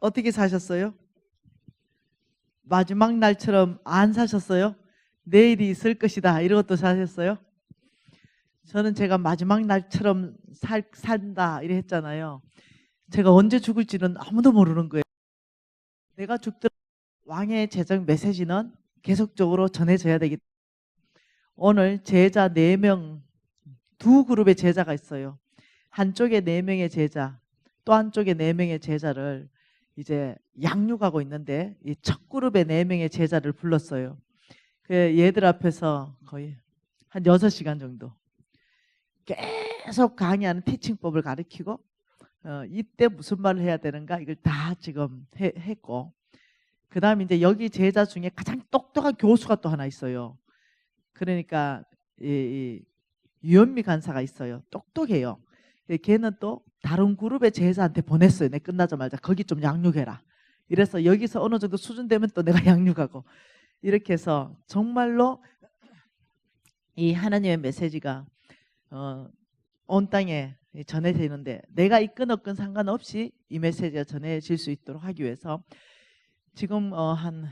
어떻게 사셨어요? 마지막 날처럼 안 사셨어요? 내일이 있을 것이다 이것도 사셨어요? 저는 제가 마지막 날처럼 산다 이래 했잖아요. 제가 언제 죽을지는 아무도 모르는 거예요. 내가 죽더라도 왕의 재정 메시지는 계속적으로 전해져야 되기 때문에 오늘 제자 4명, 두 그룹의 제자가 있어요. 한쪽에 4명의 제자, 또 한쪽에 4명의 제자를 이제 양육하고 있는데 이 첫 그룹의 4명의 제자를 불렀어요. 그 얘들 앞에서 거의 한 6시간 정도 계속 강의하는 티칭법을 가르치고 이때 무슨 말을 해야 되는가 이걸 다 지금 했고, 그 다음에 이제 여기 제자 중에 가장 똑똑한 교수가 또 하나 있어요. 그러니까 이 유현미 간사가 있어요. 똑똑해요. 걔는 또 다른 그룹의 제자한테 보냈어요. 내 끝나자마자 거기 좀 양육해라. 이래서 여기서 어느 정도 수준 되면 또 내가 양육하고 이렇게 해서 정말로 이 하나님의 메시지가 온 땅에 전해지는데 내가 있건 없건 상관없이 이 메시지가 전해질 수 있도록 하기 위해서 지금 한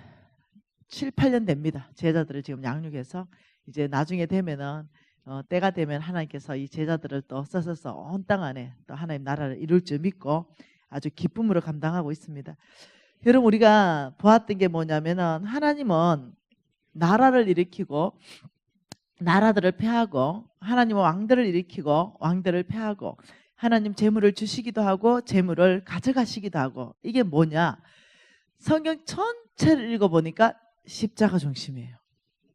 7, 8년 됩니다. 제자들을 지금 양육해서 이제 나중에 되면은 때가 되면 하나님께서 이 제자들을 또 써서 온 땅 안에 또 하나님 나라를 이룰 줄 믿고 아주 기쁨으로 감당하고 있습니다. 여러분, 우리가 보았던 게 뭐냐면은 하나님은 나라를 일으키고 나라들을 폐하고 하나님은 왕들을 일으키고 왕들을 폐하고 하나님 재물을 주시기도 하고 재물을 가져가시기도 하고, 이게 뭐냐? 성경 전체를 읽어보니까 십자가 중심이에요.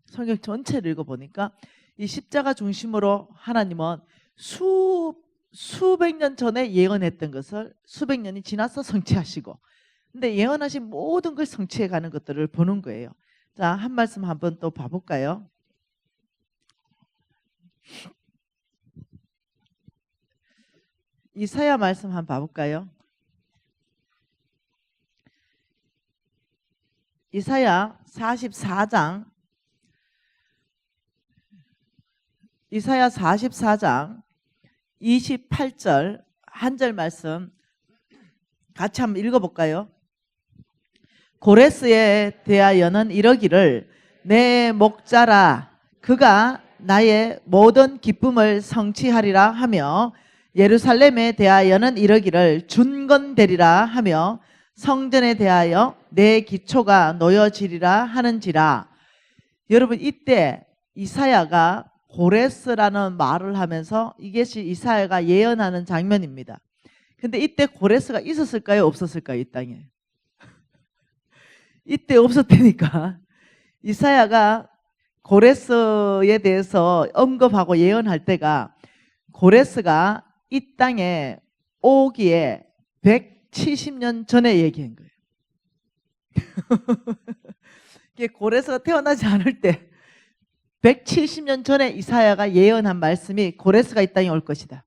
성경 전체를 읽어보니까 이 십자가 중심으로 하나님은 수백 년 전에 예언했던 것을 수백 년이 지나서 성취하시고, 근데 예언하신 모든 걸 성취해가는 것들을 보는 거예요. 자, 한 말씀 한번 또 봐볼까요? 이사야 말씀 한번 봐볼까요? 이사야 44장, 이사야 44장 28절 한 절 말씀 같이 한번 읽어볼까요? 고레스에 대하여는 이러기를 내 목자라 그가 나의 모든 기쁨을 성취하리라 하며, 예루살렘에 대하여는 이러기를 준건되리라 하며, 성전에 대하여 내 기초가 놓여지리라 하는지라. 여러분, 이때 이사야가 고레스라는 말을 하면서 이것이 이사야가 예언하는 장면입니다. 근데 이때 고레스가 있었을까요? 없었을까요? 이 땅에. 이때 없었다니까. 이사야가 고레스에 대해서 언급하고 예언할 때가 고레스가 이 땅에 오기에 170년 전에 얘기한 거예요. 이게 고레스가 태어나지 않을 때 170년 전에 이사야가 예언한 말씀이 고레스가 이 땅에 올 것이다.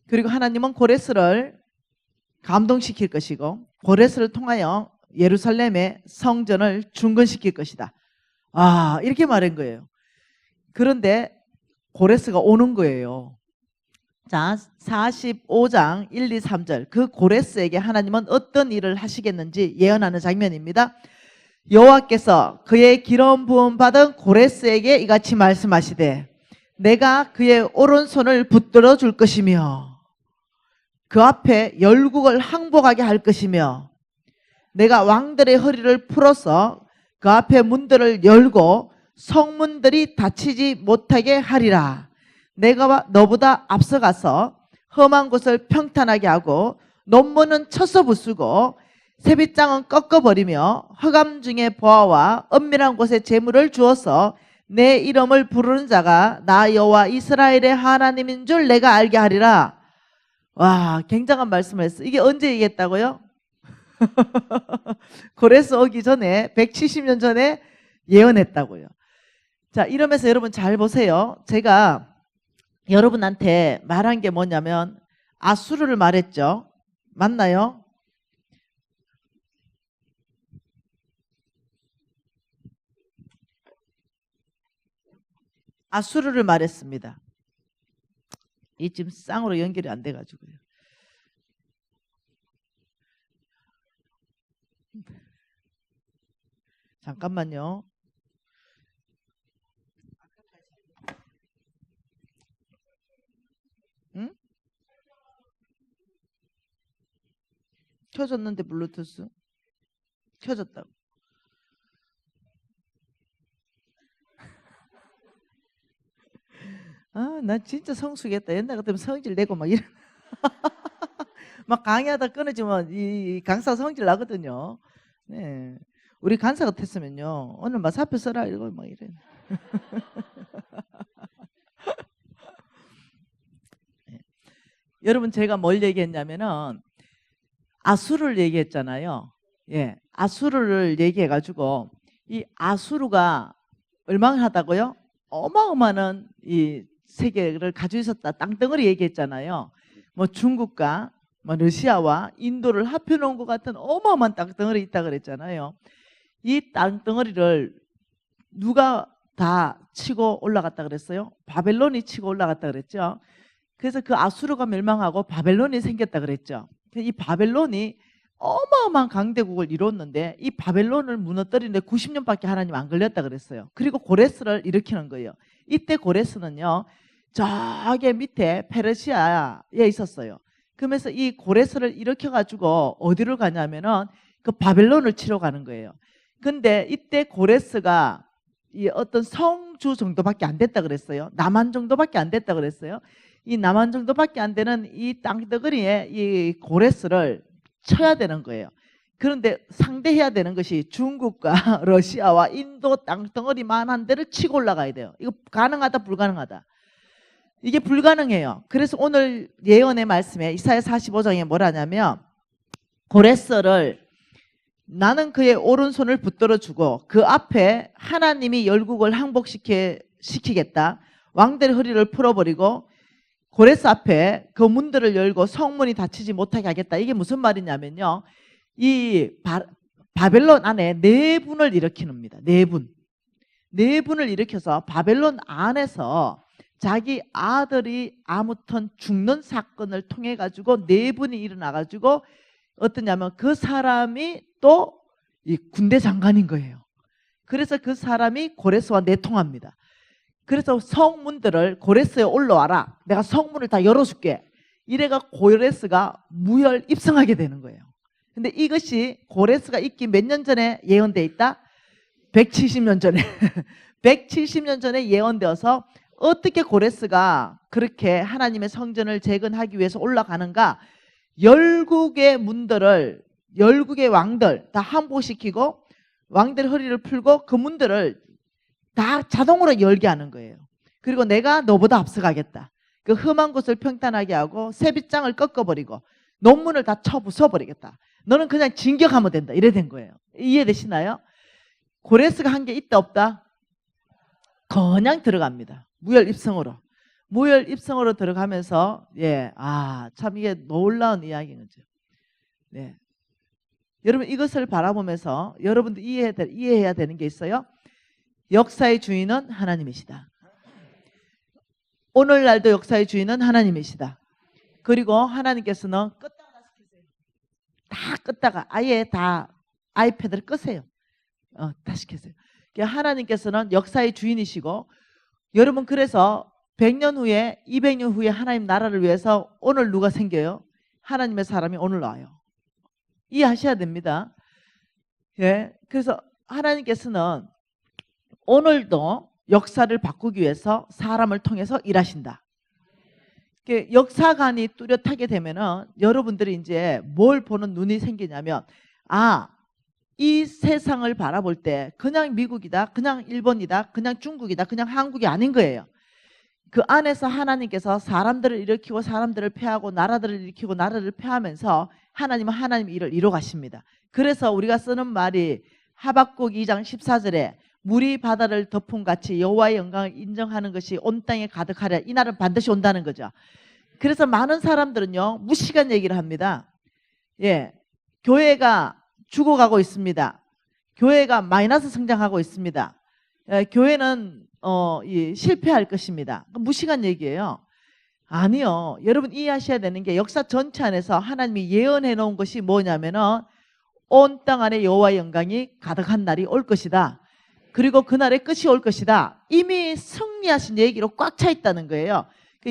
그리고 하나님은 고레스를 감동시킬 것이고 고레스를 통하여 예루살렘의 성전을 중건시킬 것이다. 아, 이렇게 말한 거예요. 그런데 고레스가 오는 거예요. 자, 45장 1, 2, 3절 그 고레스에게 하나님은 어떤 일을 하시겠는지 예언하는 장면입니다. 여호와께서 그의 기름 부음 받은 고레스에게 이같이 말씀하시되 내가 그의 오른손을 붙들어 줄 것이며 그 앞에 열국을 항복하게 할 것이며 내가 왕들의 허리를 풀어서 그 앞에 문들을 열고 성문들이 닫히지 못하게 하리라. 내가 너보다 앞서가서 험한 곳을 평탄하게 하고 논문은 쳐서 부수고 세빗장은 꺾어버리며 허감 중에 보아와 은밀한 곳에 재물을 주어서 내 이름을 부르는 자가 나 여호와 이스라엘의 하나님인 줄 내가 알게 하리라. 와, 굉장한 말씀을 했어요. 이게 언제 얘기했다고요? 고레스 오기 전에 170년 전에 예언했다고요. 자, 이러면서 여러분 잘 보세요. 제가 여러분한테 말한 게 뭐냐면 아수르를 말했죠. 맞나요? 아수르를 말했습니다. 이 지금 쌍으로 연결이 안 돼가지고요. 잠깐만요. 응? 켜졌는데 블루투스? 켜졌다고. 아, 나 진짜 성숙했다. 옛날 같으면 성질 내고 막 이런. 막 강의하다 끊어지면 이 강사 성질 나거든요. 네. 우리 간사 같았으면요. 오늘 막 사표 써라 이러고 막 이래. 네. 여러분 제가 뭘 얘기했냐면은 아수르를 얘기했잖아요. 예. 아수르를 얘기해가지고 이 아수르가 얼마하다고요? 어마어마한 이 세계를 가지고 있었다. 땅덩어리 얘기했잖아요. 뭐 중국과 뭐 러시아와 인도를 합해놓은 것 같은 어마어마한 땅덩어리 있다 그랬잖아요. 이 땅덩어리를 누가 다 치고 올라갔다 그랬어요? 바벨론이 치고 올라갔다 그랬죠. 그래서 그 아수르가 멸망하고 바벨론이 생겼다 그랬죠. 이 바벨론이 어마어마한 강대국을 이뤘는데 이 바벨론을 무너뜨리는데 90년밖에 하나님 안 걸렸다 그랬어요. 그리고 고레스를 일으키는 거예요. 이때 고레스는요, 저기 밑에 페르시아에 있었어요. 그러면서 이 고레스를 일으켜가지고 어디로 가냐면은 그 바벨론을 치러 가는 거예요. 근데 이때 고레스가 이 어떤 성주 정도밖에 안 됐다 그랬어요. 남한 정도밖에 안 됐다 그랬어요. 이 남한 정도밖에 안 되는 이 땅덩어리에 이 고레스를 쳐야 되는 거예요. 그런데 상대해야 되는 것이 중국과 러시아와 인도 땅덩어리만한 데를 치고 올라가야 돼요. 이거 가능하다 불가능하다? 이게 불가능해요. 그래서 오늘 예언의 말씀에 이사야 45장에 뭐라냐면 고레스를 나는 그의 오른손을 붙들어 주고 그 앞에 하나님이 열국을 항복시키겠다. 왕들의 허리를 풀어버리고 고레스 앞에 그 문들을 열고 성문이 닫히지 못하게 하겠다. 이게 무슨 말이냐면요. 이 바벨론 안에 네 분을 일으키는입니다. 네 분. 네 분을 일으켜서 바벨론 안에서 자기 아들이 아무튼 죽는 사건을 통해 가지고 네 분이 일어나 가지고 어떠냐면 그 사람이 또 이 군대 장관인 거예요. 그래서 그 사람이 고레스와 내통합니다. 그래서 성문들을 고레스에 올라와라. 내가 성문을 다 열어줄게. 이래가 고레스가 무혈 입성하게 되는 거예요. 근데 이것이 고레스가 있기 몇 년 전에 예언되어 있다? 170년 전에 170년 전에 예언되어서 어떻게 고레스가 그렇게 하나님의 성전을 재건하기 위해서 올라가는가? 열국의 문들을 열국의 왕들 다 항복시키고 왕들 허리를 풀고 그 문들을 다 자동으로 열게 하는 거예요. 그리고 내가 너보다 앞서가겠다. 그 험한 곳을 평탄하게 하고 세빗장을 꺾어버리고 논문을 다 쳐부숴버리겠다. 너는 그냥 진격하면 된다. 이래 된 거예요. 이해되시나요? 고레스가 한 게 있다 없다? 그냥 들어갑니다. 무혈입성으로. 무혈입성으로 들어가면서 참 이게 놀라운 이야기인 거죠. 네. 여러분 이것을 바라보면서 여러분도 이해해야 되는 게 있어요. 역사의 주인은 하나님이시다. 오늘날도 역사의 주인은 하나님이시다. 그리고 하나님께서는 다 껐다가 아예 다 아이패드를 끄세요. 다 시키세요. 하나님께서는 역사의 주인이시고 여러분 그래서 100년 후에 200년 후에 하나님 나라를 위해서 오늘 누가 생겨요? 하나님의 사람이 오늘 와요. 이해하셔야 됩니다. 예, 그래서 하나님께서는 오늘도 역사를 바꾸기 위해서 사람을 통해서 일하신다. 역사관이 뚜렷하게 되면은 여러분들이 이제 뭘 보는 눈이 생기냐면 이 세상을 바라볼 때 그냥 미국이다, 그냥 일본이다, 그냥 중국이다, 그냥 한국이 아닌 거예요. 그 안에서 하나님께서 사람들을 일으키고 사람들을 패하고 나라들을 일으키고 나라를 패하면서 하나님은 하나님의 일을 이루어 가십니다. 그래서 우리가 쓰는 말이 하박국 2장 14절에 물이 바다를 덮은 같이 여호와의 영광을 인정하는 것이 온 땅에 가득하랴. 이 날은 반드시 온다는 거죠. 그래서 많은 사람들은요 무시간 얘기를 합니다. 교회가 죽어가고 있습니다. 교회가 마이너스 성장하고 있습니다. 교회는 실패할 것입니다. 무시간 얘기예요. 아니요. 여러분 이해하셔야 되는 게 역사 전체 안에서 하나님이 예언해 놓은 것이 뭐냐면은 온 땅 안에 여호와의 영광이 가득한 날이 올 것이다. 그리고 그날의 끝이 올 것이다. 이미 승리하신 얘기로 꽉 차 있다는 거예요.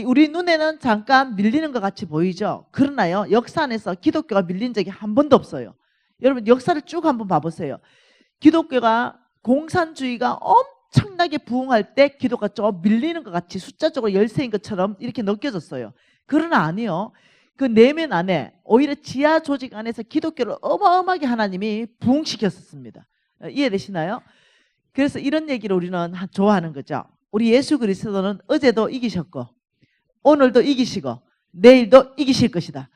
우리 눈에는 잠깐 밀리는 것 같이 보이죠. 그러나요, 역사 안에서 기독교가 밀린 적이 한 번도 없어요. 여러분 역사를 쭉 한번 봐보세요. 기독교가 공산주의가 엄청나게 부흥할 때 기독교가 좀 밀리는 것 같이 숫자적으로 열세인 것처럼 이렇게 느껴졌어요. 그러나 아니요. 그 내면 안에 오히려 지하 조직 안에서 기독교를 어마어마하게 하나님이 부흥시켰었습니다. 이해되시나요? 그래서 이런 얘기를 우리는 좋아하는 거죠. 우리 예수 그리스도는 어제도 이기셨고 오늘도 이기시고 내일도 이기실 것이다.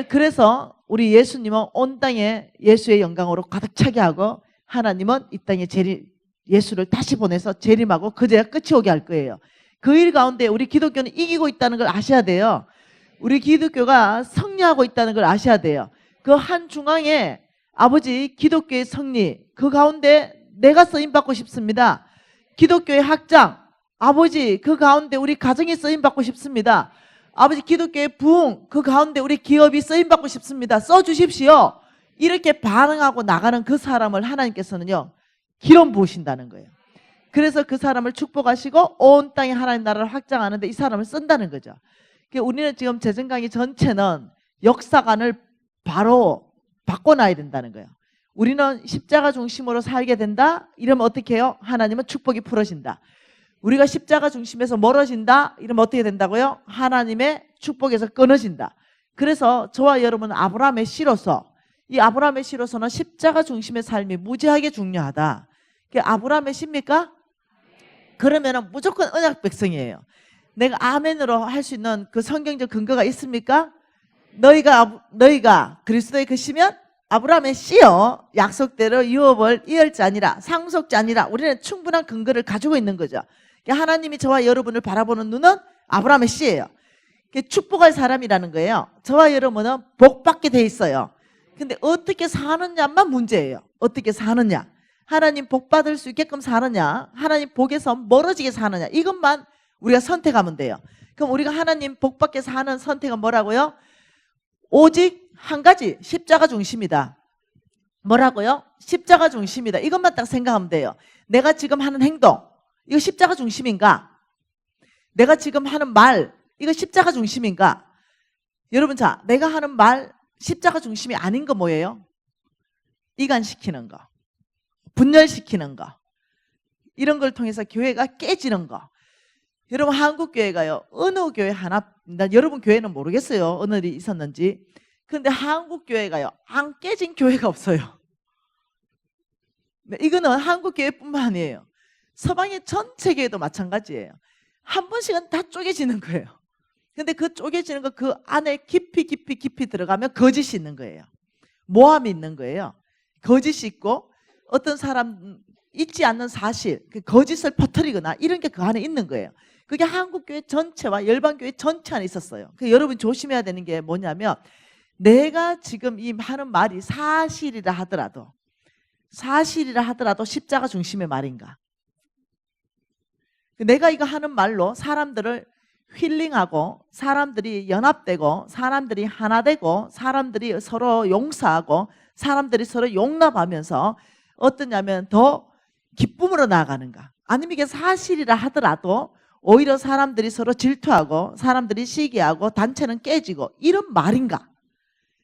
그래서 우리 예수님은 온 땅에 예수의 영광으로 가득 차게 하고 하나님은 이 땅에 예수를 다시 보내서 재림하고 그제야 끝이 오게 할 거예요. 그 일 가운데 우리 기독교는 이기고 있다는 걸 아셔야 돼요. 우리 기독교가 승리하고 있다는 걸 아셔야 돼요. 그 한 중앙에 아버지 기독교의 승리, 그 가운데 내가 쓰임받고 싶습니다. 기독교의 확장, 아버지 그 가운데 우리 가정이 쓰임받고 싶습니다. 아버지 기독교의 부흥, 그 가운데 우리 기업이 쓰임받고 싶습니다. 써주십시오. 이렇게 반응하고 나가는 그 사람을 하나님께서는요 기름 부으신다는 거예요. 그래서 그 사람을 축복하시고 온 땅에 하나님 나라를 확장하는데 이 사람을 쓴다는 거죠. 우리는 지금 재정 강의 전체는 역사관을 바로 바꿔놔야 된다는 거예요. 우리는 십자가 중심으로 살게 된다. 이러면 어떻게 해요? 하나님은 축복이 풀어진다. 우리가 십자가 중심에서 멀어진다. 이러면 어떻게 된다고요? 하나님의 축복에서 끊어진다. 그래서 저와 여러분은 아브라함의 씨로서, 이 아브라함의 씨로서는 십자가 중심의 삶이 무지하게 중요하다. 그게 아브라함의 씨입니까? 그러면 무조건 언약 백성이에요. 내가 아멘으로 할 수 있는 그 성경적 근거가 있습니까? 너희가 그리스도의 것이면 아브라함의 씨요, 약속대로 유업을 이을 자니라, 상속자니라. 우리는 충분한 근거를 가지고 있는 거죠. 하나님이 저와 여러분을 바라보는 눈은 아브라함의 씨예요. 축복할 사람이라는 거예요. 저와 여러분은 복받게 돼 있어요. 근데 어떻게 사느냐만 문제예요. 어떻게 사느냐, 하나님 복받을 수 있게끔 사느냐, 하나님 복에서 멀어지게 사느냐, 이것만 우리가 선택하면 돼요. 그럼 우리가 하나님 복받게 사는 선택은 뭐라고요? 오직 한 가지, 십자가 중심이다. 뭐라고요? 십자가 중심이다. 이것만 딱 생각하면 돼요. 내가 지금 하는 행동, 이거 십자가 중심인가? 내가 지금 하는 말, 이거 십자가 중심인가? 여러분, 자, 내가 하는 말 십자가 중심이 아닌 거 뭐예요? 이간시키는 거, 분열시키는 거, 이런 걸 통해서 교회가 깨지는 거. 여러분, 한국 교회가요, 어느 교회 하나, 여러분 교회는 모르겠어요, 어느 일이 있었는지. 근데 한국 교회가요, 안 깨진 교회가 없어요. 네, 이거는 한국 교회뿐만 아니에요. 서방의 전체 교회도 마찬가지예요. 한 번씩은 다 쪼개지는 거예요. 근데 그 쪼개지는 거, 그 안에 깊이 들어가면 거짓이 있는 거예요. 모함이 있는 거예요. 거짓이 있고 어떤 사람 있지 않는 사실, 그 거짓을 퍼뜨리거나 이런 게 그 안에 있는 거예요. 그게 한국교회 전체와 열방교회 전체 안에 있었어요. 여러분 조심해야 되는 게 뭐냐면, 내가 지금 이 하는 말이 사실이라 하더라도 십자가 중심의 말인가? 내가 이거 하는 말로 사람들을 힐링하고, 사람들이 연합되고, 사람들이 하나 되고, 사람들이 서로 용서하고, 사람들이 서로 용납하면서 어떠냐면 더 기쁨으로 나아가는가? 아니면 이게 사실이라 하더라도 오히려 사람들이 서로 질투하고, 사람들이 시기하고, 단체는 깨지고, 이런 말인가?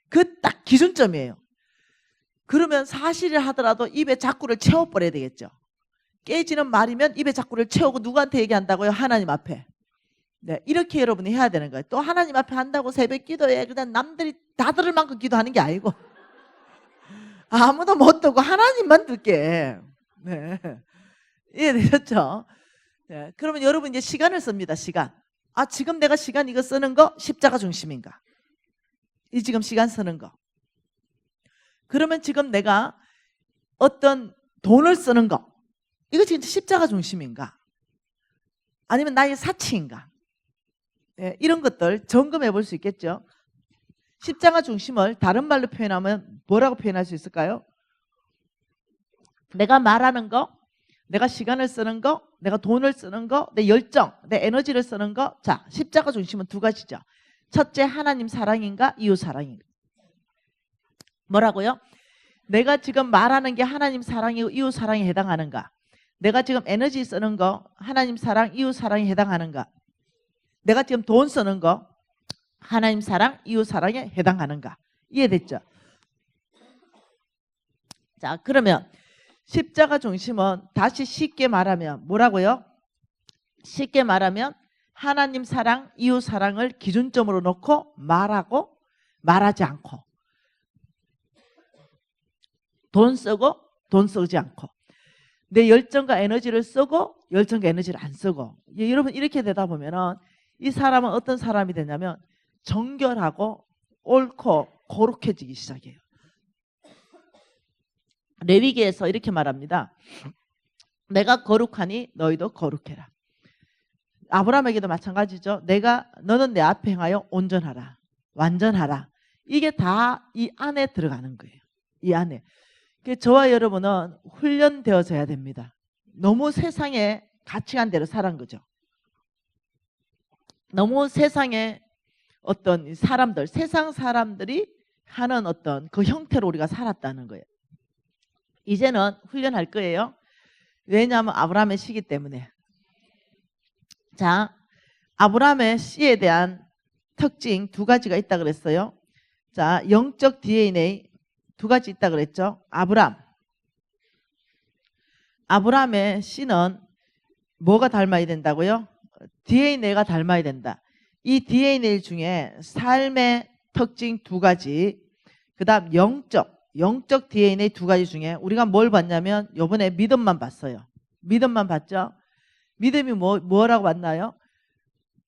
그 딱 기준점이에요. 그러면 사실이라 하더라도 입에 자꾸를 채워버려야 되겠죠. 깨지는 말이면 입에 자꾸를 채우고 누구한테 얘기한다고요? 하나님 앞에. 네, 이렇게 여러분이 해야 되는 거예요. 또 하나님 앞에 한다고 새벽 기도해 그냥 남들이 다 들을 만큼 기도하는 게 아니고 아무도 못 듣고 하나님만 듣게. 네, 이해되셨죠? 네, 그러면 여러분 이제 시간을 씁니다. 시간. 아, 지금 내가 시간 이거 쓰는 거 십자가 중심인가? 이 지금 시간 쓰는 거. 그러면 지금 내가 어떤 돈을 쓰는 거, 이거 지금 십자가 중심인가? 아니면 나의 사치인가? 네, 이런 것들 점검해 볼 수 있겠죠. 십자가 중심을 다른 말로 표현하면 뭐라고 표현할 수 있을까요? 내가 말하는 거, 내가 시간을 쓰는 거, 내가 돈을 쓰는 거, 내 열정, 내 에너지를 쓰는 거. 자, 십자가 중심은 두 가지죠. 첫째, 하나님 사랑인가? 이웃 사랑인가? 뭐라고요? 내가 지금 말하는 게 하나님 사랑이고 이웃 사랑에 해당하는가? 내가 지금 에너지 쓰는 거 하나님 사랑, 이웃 사랑에 해당하는가? 내가 지금 돈 쓰는 거 하나님 사랑, 이웃 사랑에 해당하는가? 이해됐죠? 자, 그러면 십자가 중심은 다시 쉽게 말하면 뭐라고요? 쉽게 말하면 하나님 사랑, 이웃 사랑을 기준점으로 놓고 말하고 말하지 않고, 돈 쓰고 돈 쓰지 않고, 내 열정과 에너지를 쓰고 열정과 에너지를 안 쓰고. 여러분 이렇게 되다 보면은 이 사람은 어떤 사람이 되냐면 정결하고 옳고 거룩해지기 시작해요. 레위기에서 이렇게 말합니다. 내가 거룩하니 너희도 거룩해라. 아브라함에게도 마찬가지죠. 너는 내 앞에 행하여 온전하라, 완전하라. 이게 다 이 안에 들어가는 거예요. 이 안에. 저와 여러분은 훈련되어져야 됩니다. 너무 세상의 가치관대로 살은 거죠. 너무 세상의 어떤 사람들, 세상 사람들이 하는 어떤 그 형태로 우리가 살았다는 거예요. 이제는 훈련할 거예요. 왜냐하면 아브라함의 시기 때문에. 자, 아브라함의 씨에 대한 특징 두 가지가 있다 그랬어요. 자, 영적 DNA 두 가지 있다 그랬죠. 아브라함의 씨는 뭐가 닮아야 된다고요? DNA가 닮아야 된다. 이 DNA 중에 삶의 특징 두 가지, 그 다음 영적 DNA 두 가지 중에 우리가 뭘 봤냐면 요번에 믿음만 봤어요. 믿음만 봤죠? 믿음이 뭐라고 봤나요?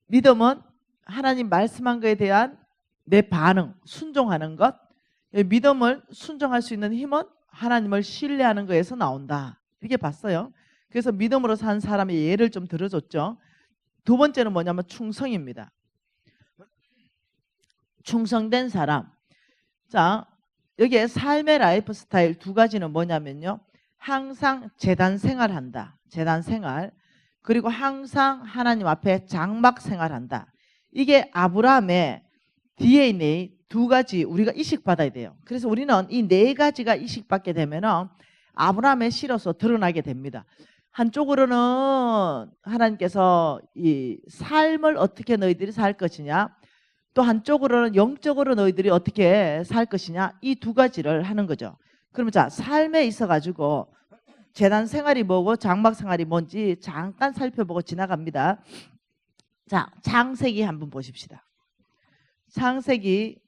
믿음은 하나님 말씀한 것에 대한 내 반응, 순종하는 것. 믿음을 순종할 수 있는 힘은 하나님을 신뢰하는 것에서 나온다. 이렇게 봤어요. 그래서 믿음으로 산 사람의 예를 좀 들어줬죠. 두 번째는 뭐냐면 충성입니다. 충성된 사람. 자, 여기에 삶의 라이프 스타일 두 가지는 뭐냐면요. 항상 제단 생활한다. 제단 생활. 그리고 항상 하나님 앞에 장막 생활한다. 이게 아브라함의 DNA 두 가지 우리가 이식받아야 돼요. 그래서 우리는 이 네 가지가 이식받게 되면 아브라함의 씨로서 드러나게 됩니다. 한쪽으로는 하나님께서 이 삶을 어떻게 너희들이 살 것이냐, 또 한쪽으로는 영적으로 너희들이 어떻게 살 것이냐, 이 두 가지를 하는 거죠. 그러면 자, 삶에 있어 가지고 재단 생활이 뭐고 장막 생활이 뭔지 잠깐 살펴보고 지나갑니다. 자, 창세기 한번 보십시다. 창세기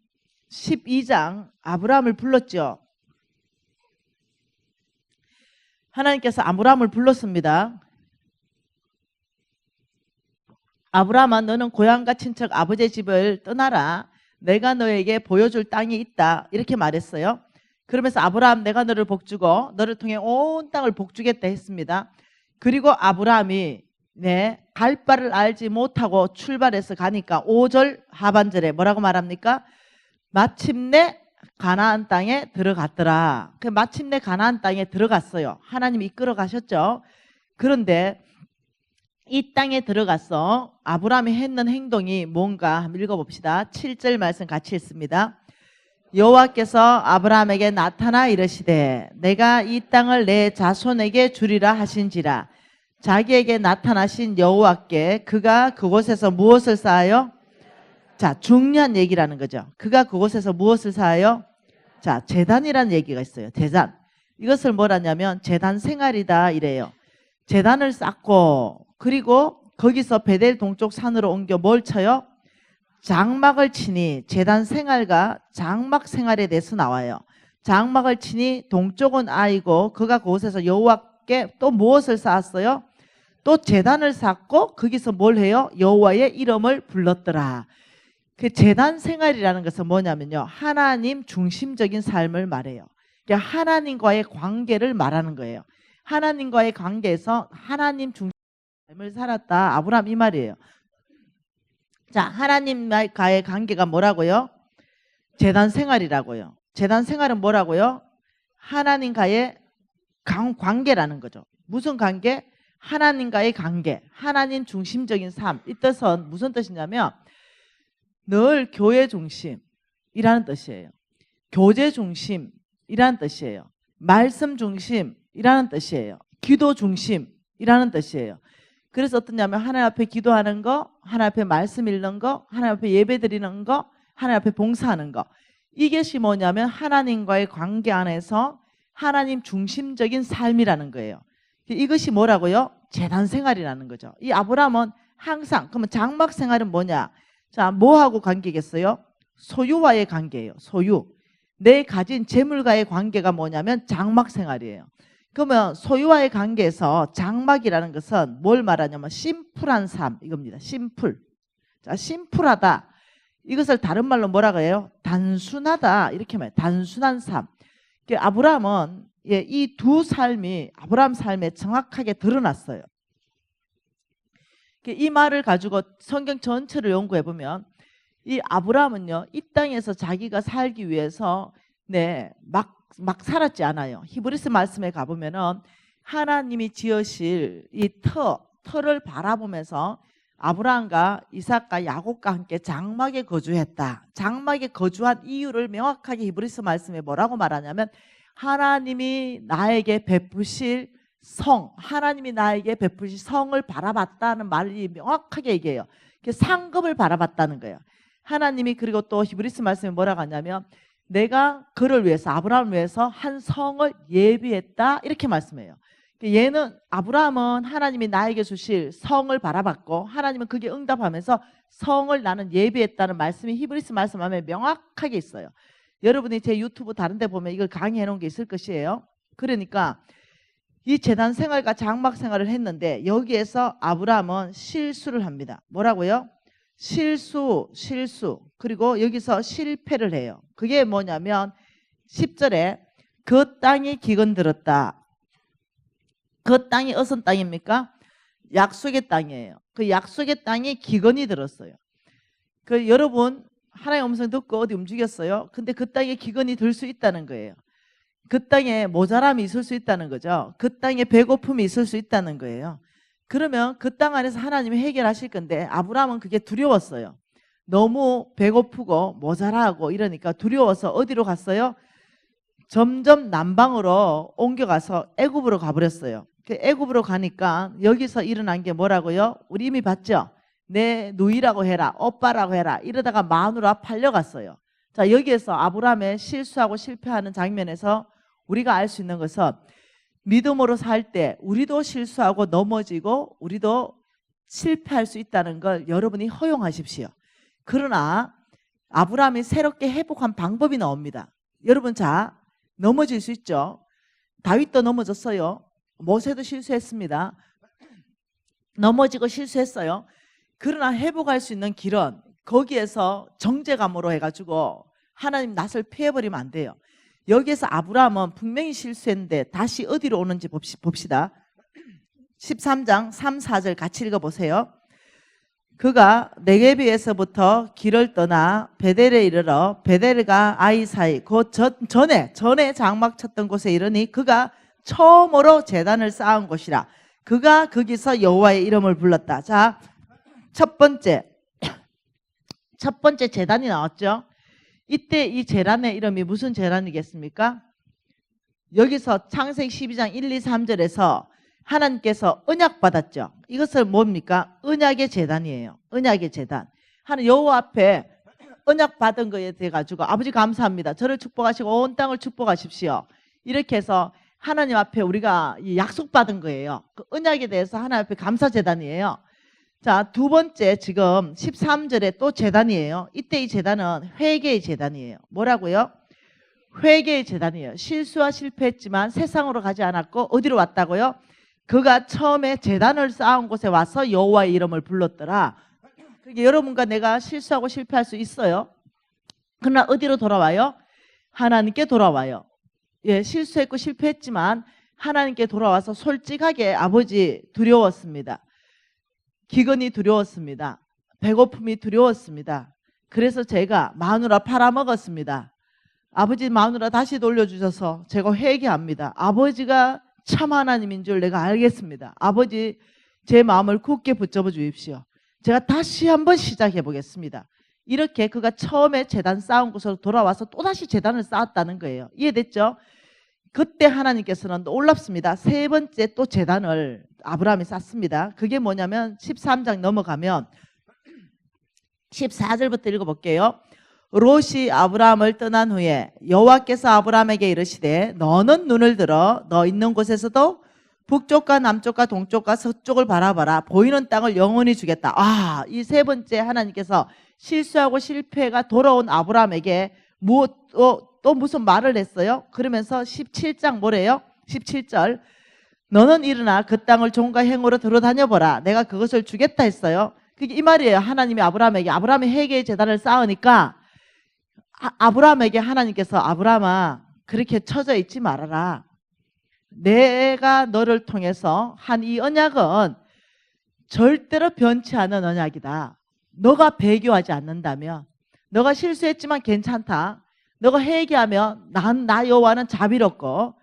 12장 아브라함을 불렀죠. 하나님께서 아브라함을 불렀습니다. 아브라함아, 너는 고향과 친척 아버지의 집을 떠나라. 내가 너에게 보여줄 땅이 있다. 이렇게 말했어요. 그러면서 아브라함, 내가 너를 복주고 너를 통해 온 땅을 복주겠다 했습니다. 그리고 아브라함이 갈 바를 알지 못하고 출발해서 가니까 5절 하반절에 뭐라고 말합니까? 마침내 가나안 땅에 들어갔더라. 마침내 가나안 땅에 들어갔어요. 하나님이 이끌어 가셨죠. 그런데 이 땅에 들어가서 아브라함이 했는 행동이 뭔가 한번 읽어봅시다. 7절 말씀 같이 읽습니다. 여호와께서 아브라함에게 나타나 이르시되 내가 이 땅을 내 자손에게 주리라 하신지라. 자기에게 나타나신 여호와께 그가 그곳에서 무엇을 쌓아요? 자, 중요한 얘기라는 거죠. 그가 그곳에서 무엇을 쌓아요? 자, 제단이라는 얘기가 있어요. 제단. 이것을 뭐라냐면 제단 생활이다 이래요. 제단을 쌓고 그리고 거기서 베델 동쪽 산으로 옮겨 뭘 쳐요? 장막을 치니. 제단 생활과 장막 생활에 대해서 나와요. 장막을 치니 동쪽은 아이고 그가 그곳에서 여호와께 또 무엇을 쌓았어요? 또 제단을 쌓고 거기서 뭘 해요? 여호와의 이름을 불렀더라. 그 제단 생활이라는 것은 뭐냐면요, 하나님 중심적인 삶을 말해요. 그러니까 하나님과의 관계를 말하는 거예요. 하나님과의 관계에서 하나님 중심적인 삶을 살았다. 아브라함 이 말이에요. 자, 하나님과의 관계가 뭐라고요? 제단 생활이라고요. 제단 생활은 뭐라고요? 하나님과의 관계라는 거죠. 무슨 관계? 하나님과의 관계. 하나님 중심적인 삶. 이 뜻은 무슨 뜻이냐면 늘 교회 중심이라는 뜻이에요. 교제 중심, 이라는 뜻이에요. 말씀 중심이라는 뜻이에요. 기도 중심이라는 뜻이에요. 그래서 어떠냐면 하나님 앞에 기도하는 거, 하나님 앞에 말씀 읽는 거, 하나님 앞에 예배 드리는 거, 하나님 앞에 봉사하는 거. 이것이 뭐냐면 하나님과의 관계 안에서 하나님 중심적인 삶이라는 거예요. 이것이 뭐라고요? 제단 생활이라는 거죠. 이 아브라함은 항상, 그러면 장막 생활은 뭐냐? 자, 뭐하고 관계겠어요? 소유와의 관계예요. 소유. 내 가진 재물과의 관계가 뭐냐면 장막 생활이에요. 그러면 소유와의 관계에서 장막이라는 것은 뭘 말하냐면 심플한 삶, 이겁니다. 심플. 자, 심플하다. 이것을 다른 말로 뭐라고 해요? 단순하다. 이렇게 말해요. 단순한 삶. 아브라함은 이 두 삶이 아브라함 삶에 정확하게 드러났어요. 이 말을 가지고 성경 전체를 연구해 보면 이 아브라함은요, 이 땅에서 자기가 살기 위해서 막 살았지 않아요. 히브리서 말씀에 가보면은 하나님이 지으실 이 터를 바라보면서 아브라함과 이삭과 야곱과 함께 장막에 거주했다. 장막에 거주한 이유를 명확하게 히브리서 말씀에 뭐라고 말하냐면 하나님이 나에게 베푸실 성, 하나님이 나에게 베푸실 성을 바라봤다는 말이 명확하게 얘기해요. 상급을 바라봤다는 거예요. 하나님이 그리고 또 히브리서 말씀에 뭐라고 하냐면 내가 그를 위해서 아브라함을 위해서 한 성을 예비했다 이렇게 말씀해요. 얘는 아브라함은 하나님이 나에게 주실 성을 바라봤고 하나님은 그게 응답하면서 성을 나는 예비했다는 말씀이 히브리서 말씀 안에 명확하게 있어요. 여러분이 제 유튜브 다른 데 보면 이걸 강의해 놓은 게 있을 것이에요. 그러니까 이 제단 생활과 장막 생활을 했는데 여기에서 아브라함은 실수를 합니다. 뭐라고요? 실수. 그리고 여기서 실패를 해요. 그게 뭐냐면 10절에 그 땅이 기근들었다. 그 땅이 어떤 땅입니까? 약속의 땅이에요. 그 약속의 땅이 기근이 들었어요. 여러분 하나님의 음성 듣고 어디 움직였어요? 근데 그 땅에 기근이 들 수 있다는 거예요. 그 땅에 모자람이 있을 수 있다는 거죠. 그 땅에 배고픔이 있을 수 있다는 거예요. 그러면 그 땅 안에서 하나님이 해결하실 건데 아브라함은 그게 두려웠어요. 너무 배고프고 모자라고 이러니까 두려워서 어디로 갔어요? 점점 남방으로 옮겨가서 애굽으로 가버렸어요. 애굽으로 가니까 여기서 일어난 게 뭐라고요? 우리 이미 봤죠? 내 누이라고 해라, 오빠라고 해라 이러다가 마누라 팔려갔어요. 자, 여기에서 아브라함의 실수하고 실패하는 장면에서 우리가 알 수 있는 것은 믿음으로 살 때 우리도 실수하고 넘어지고 우리도 실패할 수 있다는 걸 여러분이 허용하십시오. 그러나 아브라함이 새롭게 회복한 방법이 나옵니다. 여러분, 자, 넘어질 수 있죠. 다윗도 넘어졌어요. 모세도 실수했습니다. 넘어지고 실수했어요. 그러나 회복할 수 있는 길은 거기에서 정죄감으로 해가지고 하나님 낯을 피해버리면 안 돼요. 여기에서 아브라함은 분명히 실수했는데 다시 어디로 오는지 봅시다. 13장 3, 4절 같이 읽어보세요. 그가 네게비에서부터 길을 떠나 베델에 이르러 베델과 아이 사이 그 전에 장막 쳤던 곳에 이르니 그가 처음으로 제단을 쌓은 곳이라. 그가 거기서 여호와의 이름을 불렀다. 자, 첫 번째 제단이 나왔죠. 이때 이 제단의 이름이 무슨 제단이겠습니까? 여기서 창세기 12장 1, 2, 3절에서 하나님께서 언약 받았죠. 이것을 뭡니까? 언약의 제단이에요. 언약의 제단. 하나님 여호와 앞에 언약 받은 거에 대해 가지고 아버지 감사합니다. 저를 축복하시고 온 땅을 축복하십시오. 이렇게 해서 하나님 앞에 우리가 약속 받은 거예요. 그 언약에 대해서 하나님 앞에 감사 제단이에요. 자, 두 번째 지금 13절에 또 제단이에요. 이때 이 제단은 회개의 제단이에요. 뭐라고요? 회개의 제단이에요. 실수와 실패했지만 세상으로 가지 않았고 어디로 왔다고요? 그가 처음에 제단을 쌓은 곳에 와서 여호와의 이름을 불렀더라. 그게 여러분과 내가 실수하고 실패할 수 있어요. 그러나 어디로 돌아와요? 하나님께 돌아와요. 예, 실수했고 실패했지만 하나님께 돌아와서 솔직하게 아버지 두려웠습니다. 기근이 두려웠습니다. 배고픔이 두려웠습니다. 그래서 제가 마누라 팔아먹었습니다. 아버지 마누라 다시 돌려주셔서 제가 회개합니다. 아버지가 참 하나님인 줄 내가 알겠습니다. 아버지 제 마음을 굳게 붙잡아 주십시오. 제가 다시 한번 시작해 보겠습니다. 이렇게 그가 처음에 제단 쌓은 곳으로 돌아와서 또다시 제단을 쌓았다는 거예요. 이해됐죠? 그때 하나님께서는 놀랍습니다. 세 번째 또 제단을 아브라함이 쌓습니다. 그게 뭐냐면 13장 넘어가면 14절부터 읽어볼게요. 롯이 아브라함을 떠난 후에 여호와께서 아브라함에게 이르시되 너는 눈을 들어 너 있는 곳에서도 북쪽과 남쪽과 동쪽과 서쪽을 바라봐라. 보이는 땅을 영원히 주겠다. 이 세 번째 하나님께서 실수하고 실패가 돌아온 아브라함에게 또 무슨 말을 했어요? 그러면서 17장 뭐래요? 17절 너는 일어나 그 땅을 종과 행으로 들어다녀보라. 내가 그것을 주겠다 했어요. 그게 이 말이에요. 하나님이 아브라함이 회개의 제단을 쌓으니까 아브라함에게 하나님께서 아브라함아 그렇게 처져 있지 말아라. 내가 너를 통해서 한 이 언약은 절대로 변치 않은 언약이다. 너가 배교하지 않는다면 너가 실수했지만 괜찮다. 너가 회개하면 나 여호와는 자비롭고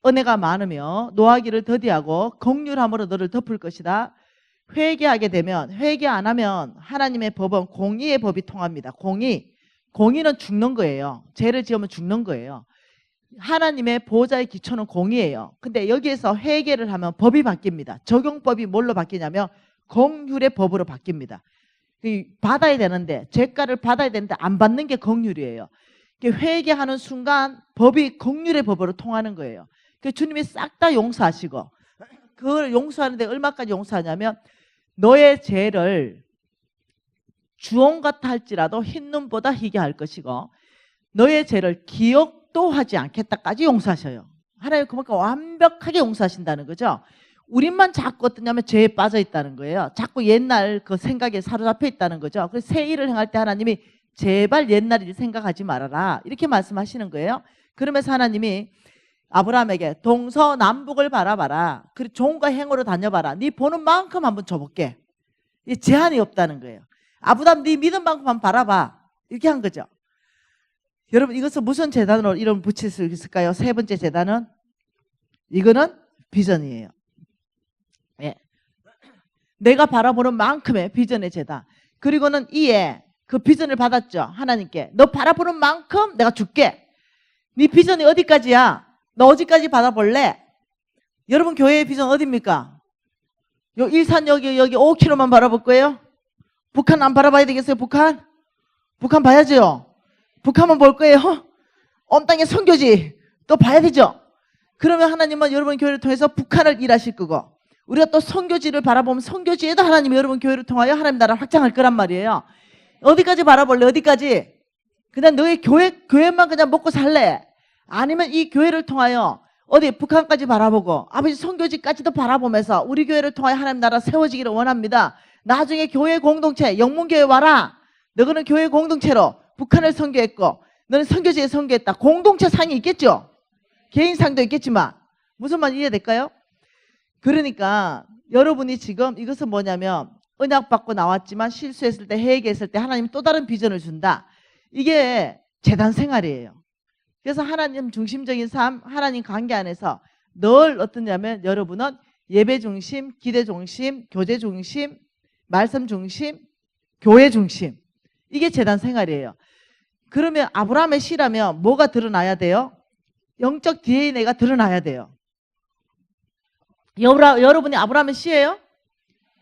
은혜가 많으며 노하기를 더디하고 긍휼함으로 너를 덮을 것이다. 회개하게 되면 회개 안 하면 하나님의 법은 공의의 법이 통합니다. 공의는 죽는 거예요. 죄를 지으면 죽는 거예요. 하나님의 보호자의 기초는 공의예요. 근데 여기에서 회개를 하면 법이 바뀝니다. 적용법이 뭘로 바뀌냐면 긍휼의 법으로 바뀝니다. 받아야 되는데 죄가를 받아야 되는데 안 받는 게 긍휼이에요. 회개하는 순간 법이 긍휼의 법으로 통하는 거예요. 주님이 싹 다 용서하시고 그걸 용서하는데 얼마까지 용서하냐면 너의 죄를 주홍 같아 할지라도 흰 눈보다 희게 할 것이고 너의 죄를 기억도 하지 않겠다까지 용서하셔요. 하나님 그만큼 완벽하게 용서하신다는 거죠. 우리만 자꾸 어떠냐면 죄에 빠져 있다는 거예요. 자꾸 옛날 그 생각에 사로잡혀 있다는 거죠. 그래서 새 일을 행할 때 하나님이 제발 옛날 일 생각하지 말아라 이렇게 말씀하시는 거예요. 그러면서 하나님이 아브라함에게 동서남북을 바라봐라. 그리고 종과 행으로 다녀봐라. 네 보는 만큼 한번 줘볼게. 제한이 없다는 거예요. 아브라함 네 믿은 만큼 한번 바라봐. 이렇게 한 거죠. 여러분 이것은 무슨 제단으로 이름 붙일 수 있을까요? 세 번째 제단은 이거는 비전이에요. 예. 내가 바라보는 만큼의 비전의 제단. 그리고는 이에 그 비전을 받았죠. 하나님께 너 바라보는 만큼 내가 줄게. 네 비전이 어디까지야? 너 어디까지 받아볼래? 여러분 교회의 비전 어디입니까? 요 일산 여기 5km만 바라볼 거예요? 북한 안 바라봐야 되겠어요? 북한 봐야죠. 북한만 볼 거예요? 온 땅의 선교지 또 봐야 되죠. 그러면 하나님은 여러분 교회를 통해서 북한을 일하실 거고 우리가 또 선교지를 바라보면 선교지에도 하나님이 여러분 교회를 통하여 하나님 나라를 확장할 거란 말이에요. 어디까지 바라볼래? 어디까지? 그냥 너의 교회만 그냥 먹고 살래? 아니면 이 교회를 통하여 어디 북한까지 바라보고 아버지 선교지까지도 바라보면서 우리 교회를 통하여 하나님 나라 세워지기를 원합니다. 나중에 교회 공동체 영문교회 와라. 너는 교회 공동체로 북한을 선교했고 너는 선교지에 선교했다. 공동체 상이 있겠죠? 개인상도 있겠지만 무슨 말 이해될까요? 그러니까 여러분이 지금 이것은 뭐냐면 언약 받고 나왔지만 실수했을 때 회개했을 때 하나님 또 다른 비전을 준다. 이게 제단 생활이에요. 그래서 하나님 중심적인 삶, 하나님 관계 안에서 늘 어떠냐면 여러분은 예배 중심, 기대 중심, 교제 중심, 말씀 중심, 교회 중심. 이게 제단 생활이에요. 그러면 아브라함의 씨라면 뭐가 드러나야 돼요? 영적 DNA가 드러나야 돼요. 여러분이 아브라함의 씨예요?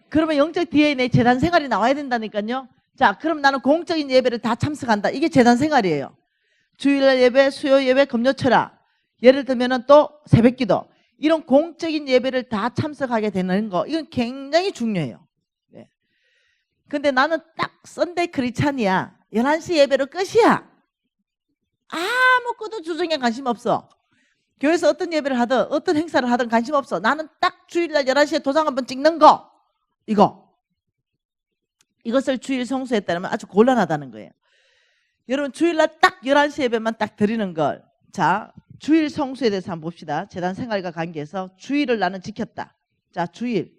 그러면 영적 DNA 제단 생활이 나와야 된다니까요. 자, 그럼 나는 공적인 예배를 다 참석한다. 이게 제단 생활이에요. 주일날 예배, 수요 예배, 금요철학. 예를 들면은 또 새벽기도. 이런 공적인 예배를 다 참석하게 되는 거. 이건 굉장히 중요해요. 네. 근데 나는 딱 썬데이 크리스찬이야. 11시 예배로 끝이야. 아무것도 주중에 관심 없어. 교회에서 어떤 예배를 하든 어떤 행사를 하든 관심 없어. 나는 딱 주일날 11시에 도장 한번 찍는 거. 이것을 주일 성수했다면 아주 곤란하다는 거예요. 여러분 주일날 딱 11시 예배만 딱 드리는 걸. 자, 주일 성수에 대해서 한번 봅시다. 재단 생활과 관계해서 주일을 나는 지켰다. 자, 주일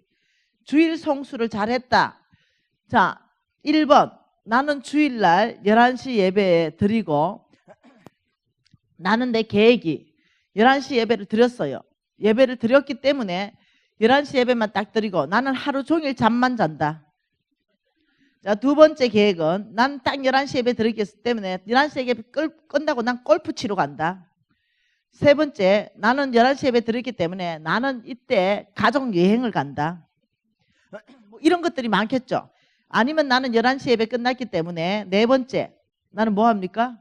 성수를 잘했다. 자, 1번 나는 주일날 11시 예배에 드리고 나는 내 계획이 11시 예배를 드렸어요. 예배를 드렸기 때문에 11시 예배만 딱 드리고 나는 하루 종일 잠만 잔다. 자, 두 번째 계획은 난 딱 11시 예배 드리기 때문에 11시 예배 끝나고 난 골프 치러 간다. 세 번째, 나는 11시 예배 드리기 때문에 나는 이때 가족 여행을 간다. 뭐 이런 것들이 많겠죠. 아니면 나는 11시 예배 끝났기 때문에 네 번째, 나는 뭐 합니까?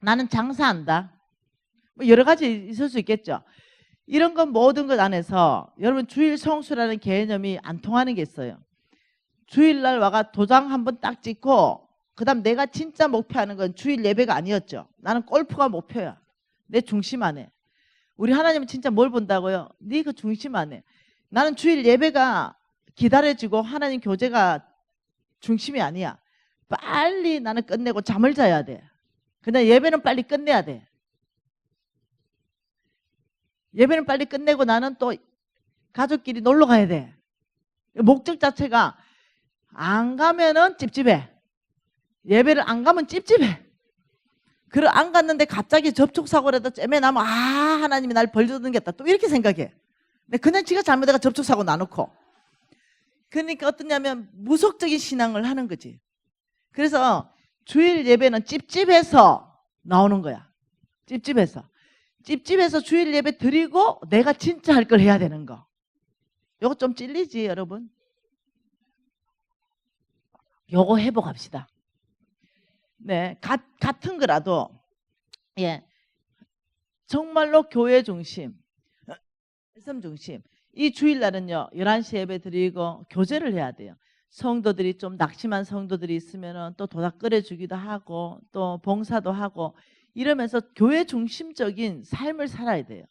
나는 장사한다. 뭐 여러 가지 있을 수 있겠죠. 이런 건 모든 것 안에서 여러분 주일 성수라는 개념이 안 통하는 게 있어요. 주일날 와가 도장 한번 딱 찍고 그 다음 내가 진짜 목표하는 건 주일 예배가 아니었죠. 나는 골프가 목표야. 내 중심 안에. 우리 하나님은 진짜 뭘 본다고요? 네 그 중심 안에. 나는 주일 예배가 기다려지고 하나님 교제가 중심이 아니야. 빨리 나는 끝내고 잠을 자야 돼. 근데 예배는 빨리 끝내야 돼. 예배는 빨리 끝내고 나는 또 가족끼리 놀러 가야 돼. 목적 자체가 안 가면은 찝찝해. 예배를 안 가면 찝찝해. 그래 안 갔는데 갑자기 접촉사고라도 째매 나면 하나님이 날 벌려주겠다 또 이렇게 생각해. 근데 그냥 지가 잘못해가 접촉사고 나놓고. 그러니까 어떠냐면 무속적인 신앙을 하는 거지. 그래서 주일 예배는 찝찝해서 나오는 거야. 찝찝해서. 찝찝해서 주일 예배 드리고 내가 진짜 할 걸 해야 되는 거. 요거 좀 찔리지 여러분? 요거 회복합시다. 네, 같은 거라도 예, 정말로 교회 중심, 말씀 중심. 이 주일날은요 11시 예배 드리고 교제를 해야 돼요. 성도들이 좀 낙심한 성도들이 있으면 또 도닥 끓여주기도 하고 또 봉사도 하고 이러면서 교회 중심적인 삶을 살아야 돼요.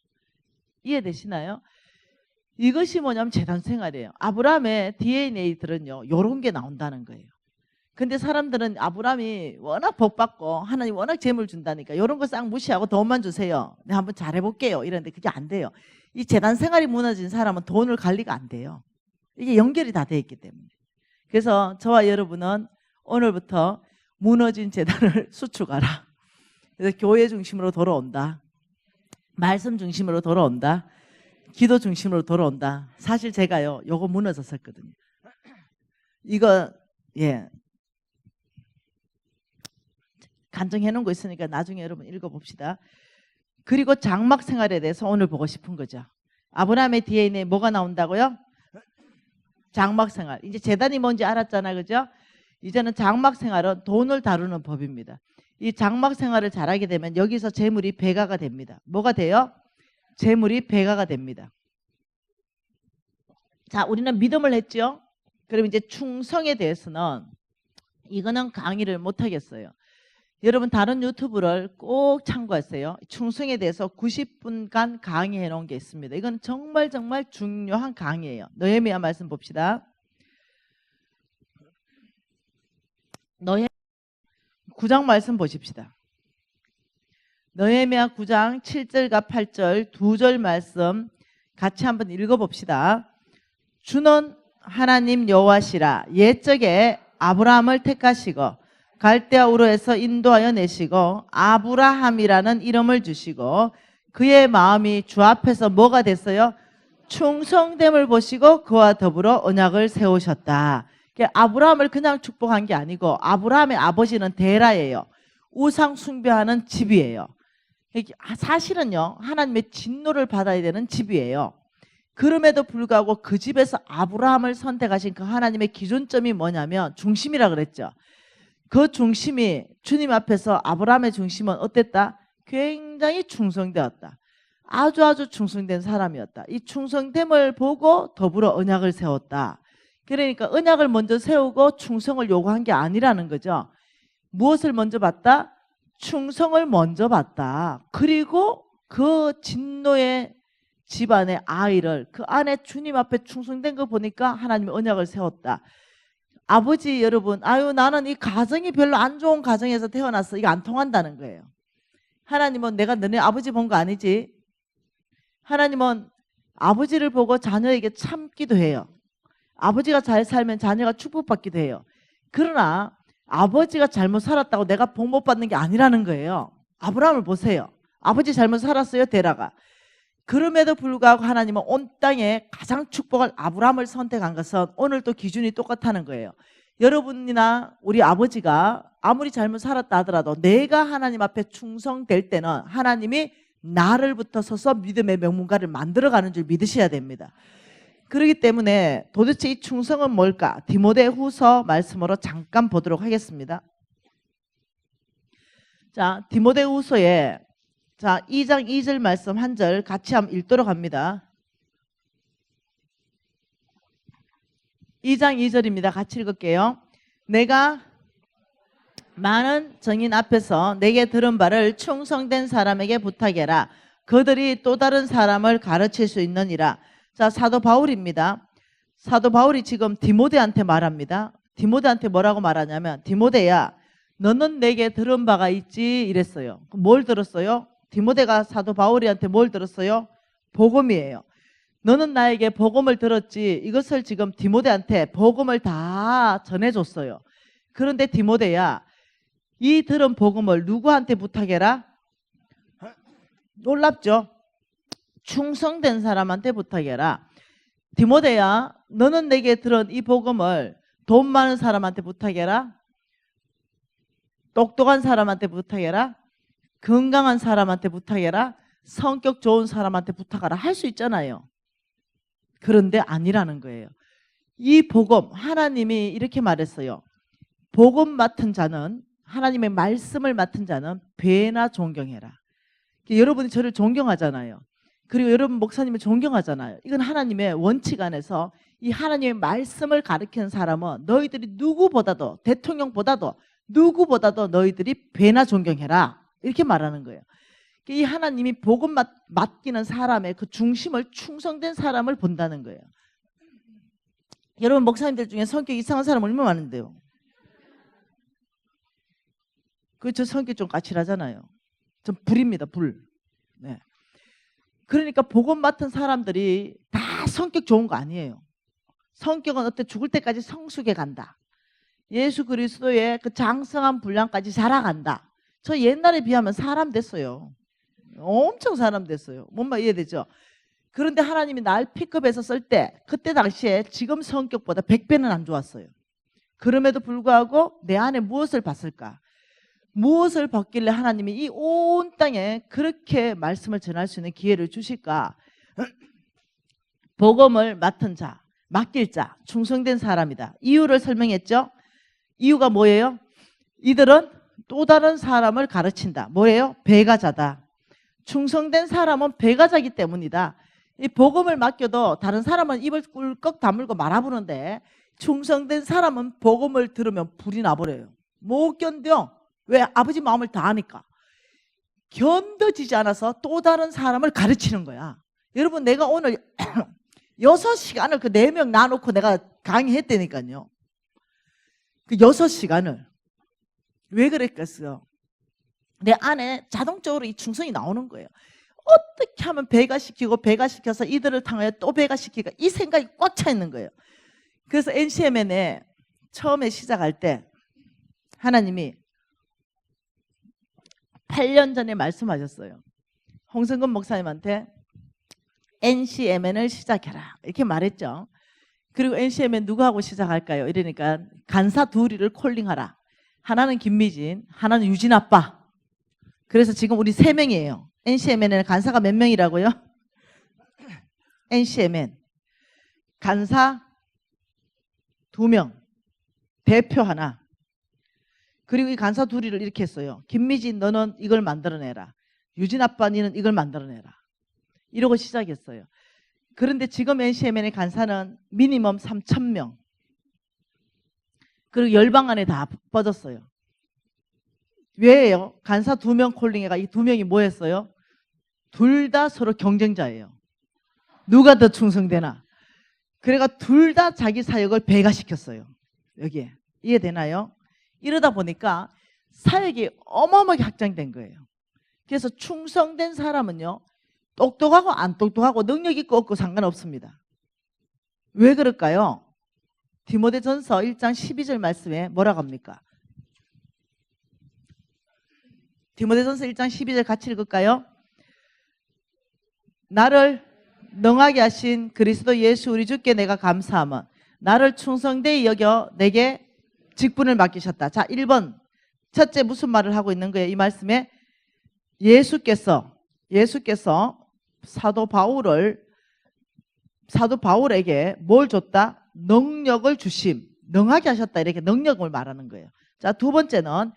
이해되시나요? 이것이 뭐냐면 재단 생활이에요. 아브라함의 DNA들은요 이런 게 나온다는 거예요. 근데 사람들은 아브라함이 워낙 복받고 하나님 워낙 재물 준다니까 이런 거 싹 무시하고 돈만 주세요. 내가 한번 잘해볼게요. 이런데 그게 안 돼요. 이 재단 생활이 무너진 사람은 돈을 관리가 안 돼요. 이게 연결이 다 돼 있기 때문에. 그래서 저와 여러분은 오늘부터 무너진 재단을 수축하라. 그래서 교회 중심으로 돌아온다. 말씀 중심으로 돌아온다. 기도 중심으로 돌아온다. 사실 제가요 요거 무너졌었거든요. 이거 예 간증해 놓은 거 있으니까 나중에 여러분 읽어봅시다. 그리고 장막 생활에 대해서 오늘 보고 싶은 거죠. 아브라함의 DNA에 뭐가 나온다고요? 장막 생활. 이제 재단이 뭔지 알았잖아, 그죠? 이제는 장막 생활은 돈을 다루는 법입니다. 이 장막 생활을 잘하게 되면 여기서 재물이 배가가 됩니다. 뭐가 돼요? 재물이 배가가 됩니다. 자, 우리는 믿음을 했죠? 그럼 이제 충성에 대해서는 이거는 강의를 못 하겠어요. 여러분 다른 유튜브를 꼭 참고하세요. 충성에 대해서 90분간 강의해 놓은 게 있습니다. 이건 정말 중요한 강의예요. 느헤미야 말씀 봅시다. 느헤미야 9장 말씀 보십시다. 느헤미야 9장 7절과 8절 두 절 말씀 같이 한번 읽어봅시다. 주는 하나님 여호와시라. 옛적에 아브라함을 택하시고 갈대아 우르에서 인도하여 내시고 아브라함이라는 이름을 주시고 그의 마음이 주 앞에서 뭐가 됐어요? 충성됨을 보시고 그와 더불어 언약을 세우셨다. 아브라함을 그냥 축복한 게 아니고 아브라함의 아버지는 데라예요. 우상 숭배하는 집이에요. 사실은요 하나님의 진노를 받아야 되는 집이에요. 그럼에도 불구하고 그 집에서 아브라함을 선택하신 그 하나님의 기준점이 뭐냐면 중심이라 그랬죠. 그 중심이 주님 앞에서 아브라함의 중심은 어땠다? 굉장히 충성되었다. 아주 충성된 사람이었다. 이 충성됨을 보고 더불어 언약을 세웠다. 그러니까 언약을 먼저 세우고 충성을 요구한 게 아니라는 거죠. 무엇을 먼저 봤다? 충성을 먼저 봤다. 그리고 그 진노의 집안의 아이를 그 안에 주님 앞에 충성된 거 보니까 하나님의 언약을 세웠다. 아버지 여러분, 나는 이 가정이 별로 안 좋은 가정에서 태어났어. 이거 안 통한다는 거예요. 하나님은 내가 너네 아버지 본 거 아니지? 하나님은 아버지를 보고 자녀에게 참기도 해요. 아버지가 잘 살면 자녀가 축복받기도 해요. 그러나 아버지가 잘못 살았다고 내가 복 못 받는 게 아니라는 거예요. 아브라함을 보세요. 아버지 잘못 살았어요, 데라가. 그럼에도 불구하고 하나님은 온 땅에 가장 축복할 아브라함을 선택한 것은 오늘도 기준이 똑같다는 거예요. 여러분이나 우리 아버지가 아무리 잘못 살았다 하더라도 내가 하나님 앞에 충성될 때는 하나님이 나를 붙어서서 믿음의 명문가를 만들어가는 줄 믿으셔야 됩니다. 그렇기 때문에 도대체 이 충성은 뭘까? 디모데후서 말씀으로 잠깐 보도록 하겠습니다. 자, 디모데후서에 2장 2절 말씀 한 절 같이 한번 읽도록 합니다. 2장 2절입니다. 같이 읽을게요. 내가 많은 정인 앞에서 내게 들은 바를 충성된 사람에게 부탁해라. 그들이 또 다른 사람을 가르칠 수 있느니라. 자, 사도 바울입니다. 사도 바울이 지금 디모데한테 말합니다. 디모데한테 뭐라고 말하냐면, 디모데야, 너는 내게 들은 바가 있지 이랬어요. 뭘 들었어요? 디모데가 사도 바울이한테 뭘 들었어요? 복음이에요. 너는 나에게 복음을 들었지. 이것을 지금 디모데한테 복음을 다 전해줬어요. 그런데 디모데야, 이 들은 복음을 누구한테 부탁해라? 놀랍죠? 충성된 사람한테 부탁해라. 디모데야, 너는 내게 들은 이 복음을 돈 많은 사람한테 부탁해라. 똑똑한 사람한테 부탁해라. 건강한 사람한테 부탁해라. 성격 좋은 사람한테 부탁하라. 할 수 있잖아요. 그런데 아니라는 거예요. 이 복음, 하나님이 이렇게 말했어요. 복음 맡은 자는, 하나님의 말씀을 맡은 자는 배나 존경해라. 여러분이 저를 존경하잖아요. 그리고 여러분 목사님을 존경하잖아요. 이건 하나님의 원칙 안에서 이 하나님의 말씀을 가르치는 사람은 너희들이 누구보다도, 대통령보다도 누구보다도 너희들이 배나 존경해라. 이렇게 말하는 거예요. 이 하나님이 복음 맡기는 사람의 그 중심을 충성된 사람을 본다는 거예요. 여러분 목사님들 중에 성격 이상한 사람 얼마나 많은데요. 저 성격 좀 까칠하잖아요. 좀 불입니다. 불. 네. 그러니까 복음 맡은 사람들이 다 성격 좋은 거 아니에요. 성격은 어때? 죽을 때까지 성숙해 간다. 예수 그리스도의 그 장성한 분량까지 자라간다. 저 옛날에 비하면 사람 됐어요. 엄청 사람 됐어요. 뭔 말 이해되죠? 그런데 하나님이 날 픽업해서 쓸 때 그때 당시에 지금 성격보다 100배는 안 좋았어요. 그럼에도 불구하고 내 안에 무엇을 봤을까? 무엇을 봤길래 하나님이 이 온 땅에 그렇게 말씀을 전할 수 있는 기회를 주실까? 복음을 맡은 자, 맡길 자, 충성된 사람이다. 이유를 설명했죠? 이유가 뭐예요? 이들은 또 다른 사람을 가르친다. 뭐예요? 배가자다. 충성된 사람은 배가자기 때문이다. 이 복음을 맡겨도 다른 사람은 입을 꿀꺽 다물고 말아보는데 충성된 사람은 복음을 들으면 불이 나버려요. 못 견뎌. 왜? 아버지 마음을 다 아니까. 견뎌지지 않아서 또 다른 사람을 가르치는 거야. 여러분 내가 오늘 6시간을 그 4명 놔놓고 내가 강의했다니까요. 그 6시간을. 왜 그랬겠어요? 내 안에 자동적으로 이 충성이 나오는 거예요. 어떻게 하면 배가시켜서 이들을 통하여 또 배가시키고, 이 생각이 꽉 차 있는 거예요. 그래서 NCMN에 처음에 시작할 때 하나님이 8년 전에 말씀하셨어요. 홍성근 목사님한테 NCMN을 시작해라 이렇게 말했죠. 그리고 NCMN 누구하고 시작할까요? 이러니까 간사 둘이를 콜링하라. 하나는 김미진, 하나는 유진 아빠. 그래서 지금 우리 3명이에요. NCMN에는 간사가 몇 명이라고요? NCMN 간사 2명, 대표 하나. 그리고 이 간사 둘이를 이렇게 했어요. 김미진 너는 이걸 만들어내라. 유진 아빠 니는 이걸 만들어내라. 이러고 시작했어요. 그런데 지금 NCMN의 간사는 미니멈 3,000명. 그리고 열방 안에 다 뻗었어요. 왜요? 간사 2명 콜링해가 이 2명이 뭐 했어요? 둘 다 서로 경쟁자예요. 누가 더 충성되나? 그래가 둘 다 자기 사역을 배가시켰어요. 여기에. 이해되나요? 이러다 보니까 사역이 어마어마하게 확장된 거예요. 그래서 충성된 사람은요, 똑똑하고 안 똑똑하고 능력 있고 없고 상관없습니다. 왜 그럴까요? 디모데전서 1장 12절 말씀에 뭐라고 합니까? 디모데전서 1장 12절 같이 읽을까요? 나를 능하게 하신 그리스도 예수 우리 주께 내가 감사함은 나를 충성되이 여겨 내게 직분을 맡기셨다. 자, 1번. 첫째 무슨 말을 하고 있는 거예요? 이 말씀에 예수께서 사도 바울에게 뭘 줬다? 능력을 주심. 능하게 하셨다. 이렇게 능력을 말하는 거예요. 자, 두 번째는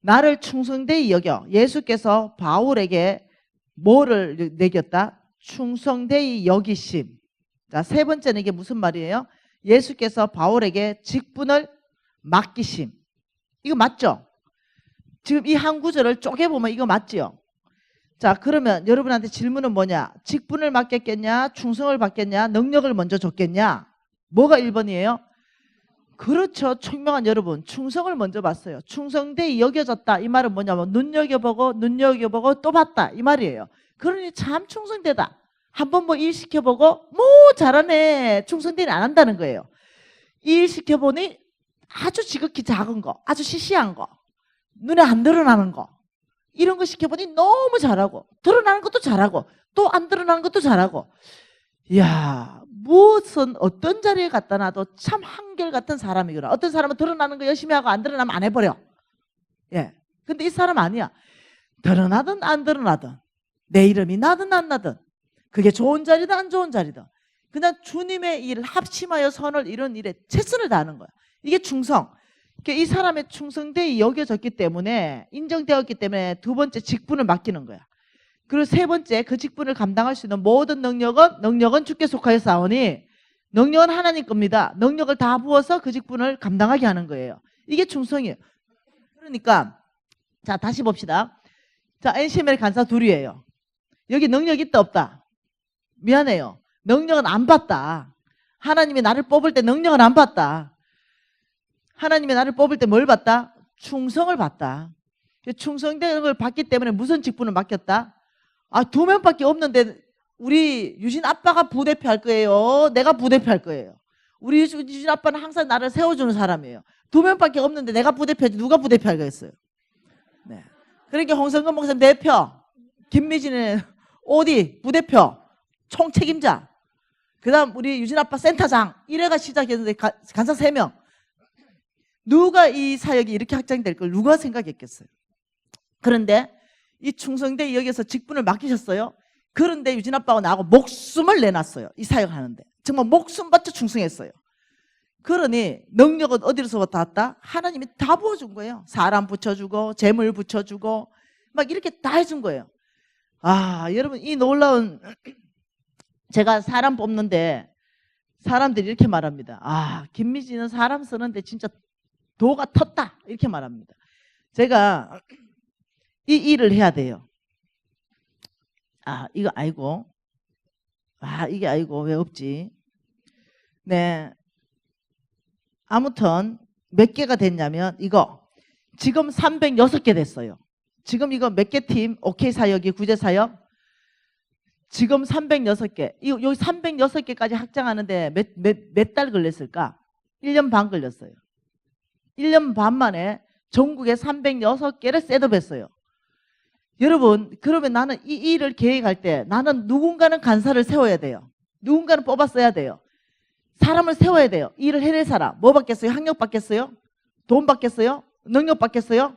나를 충성되이 여겨. 예수께서 바울에게 뭐를 내겼다? 충성되이 여기심. 자, 세 번째는 이게 무슨 말이에요? 예수께서 바울에게 직분을 맡기심. 이거 맞죠? 지금 이 한 구절을 쪼개보면 이거 맞지요? 자, 그러면 여러분한테 질문은 뭐냐? 직분을 맡겼겠냐? 충성을 받겠냐? 능력을 먼저 줬겠냐? 뭐가 1번이에요? 그렇죠. 총명한 여러분, 충성을 먼저 봤어요. 충성되이 여겨졌다. 이 말은 뭐냐면 눈여겨보고 또 봤다. 이 말이에요. 그러니 참 충성되다. 한번 뭐 일 시켜보고 잘하네. 충성되이 안 한다는 거예요. 일 시켜보니 아주 지극히 작은 거, 아주 시시한 거, 눈에 안 드러나는 거, 이런 거 시켜보니 너무 잘하고, 드러나는 것도 잘하고, 또 안 드러나는 것도 잘하고. 이야, 무슨 어떤 자리에 갖다 놔도 참 한결같은 사람이구나. 어떤 사람은 드러나는 거 열심히 하고 안 드러나면 안 해버려. 예. 근데 이 사람 아니야. 드러나든 안 드러나든, 내 이름이 나든 안 나든, 그게 좋은 자리든 안 좋은 자리든, 그냥 주님의 일을 합심하여 선을 이룬 일에 최선을 다하는 거야. 이게 충성. 이 사람의 충성되이 여겨졌기 때문에, 인정되었기 때문에 두 번째 직분을 맡기는 거야. 그리고 세 번째, 그 직분을 감당할 수 있는 모든 능력은 주께 속하여 싸우니, 능력은 하나님 겁니다. 능력을 다 부어서 그 직분을 감당하게 하는 거예요. 이게 충성이에요. 그러니까 자, 다시 봅시다. 자, NCML 간사 둘이에요. 여기 능력 있다 없다? 미안해요. 능력은 안 받다. 하나님이 나를 뽑을 때 능력은 안 받다. 하나님이 나를 뽑을 때 뭘 받다? 충성을 받다. 충성된 걸 받기 때문에 무슨 직분을 맡겼다? 아, 2명밖에 없는데 우리 유진 아빠가 부대표 할 거예요? 내가 부대표 할 거예요? 우리 유진 아빠는 항상 나를 세워주는 사람이에요. 2명밖에 없는데 내가 부대표하지 누가 부대표 하겠어요? 네. 그러니까 홍성근 목사님 대표, 김미진은 OD 부대표, 총책임자, 그 다음 우리 유진 아빠 센터장, 이래가 시작했는데 간사 3명. 누가 이 사역이 이렇게 확장될 걸 누가 생각했겠어요? 그런데 이 충성되이 여기서 직분을 맡기셨어요. 그런데 유진 아빠가 나하고 목숨을 내놨어요. 이 사역을 하는데 정말 목숨 바쳐 충성했어요. 그러니 능력은 어디로서부터 왔다? 하나님이 다 부어준 거예요. 사람 붙여주고 재물 붙여주고 막 이렇게 다 해준 거예요. 아, 여러분, 이 놀라운, 제가 사람 뽑는데 사람들이 이렇게 말합니다. 아, 김미진은 사람 쓰는데 진짜 도가 텄다, 이렇게 말합니다. 제가 이 일을 해야 돼요. 아, 이거 아이고, 아, 이게 아이고 왜 없지? 네, 아무튼 몇 개가 됐냐면 이거 지금 306개 됐어요. 지금 이거 몇 개 팀? OK 사역이 구제 사역? 지금 306개. 여기 306개까지 확장하는데 몇 달 걸렸을까? 1년 반 걸렸어요. 1년 반 만에 전국에 306개를 셋업했어요. 여러분, 그러면 나는 이 일을 계획할 때 나는 누군가는 간사를 세워야 돼요. 누군가는 뽑았어야 돼요. 사람을 세워야 돼요. 이 일을 해낼 사람. 뭐 받겠어요? 학력 받겠어요? 돈 받겠어요? 능력 받겠어요?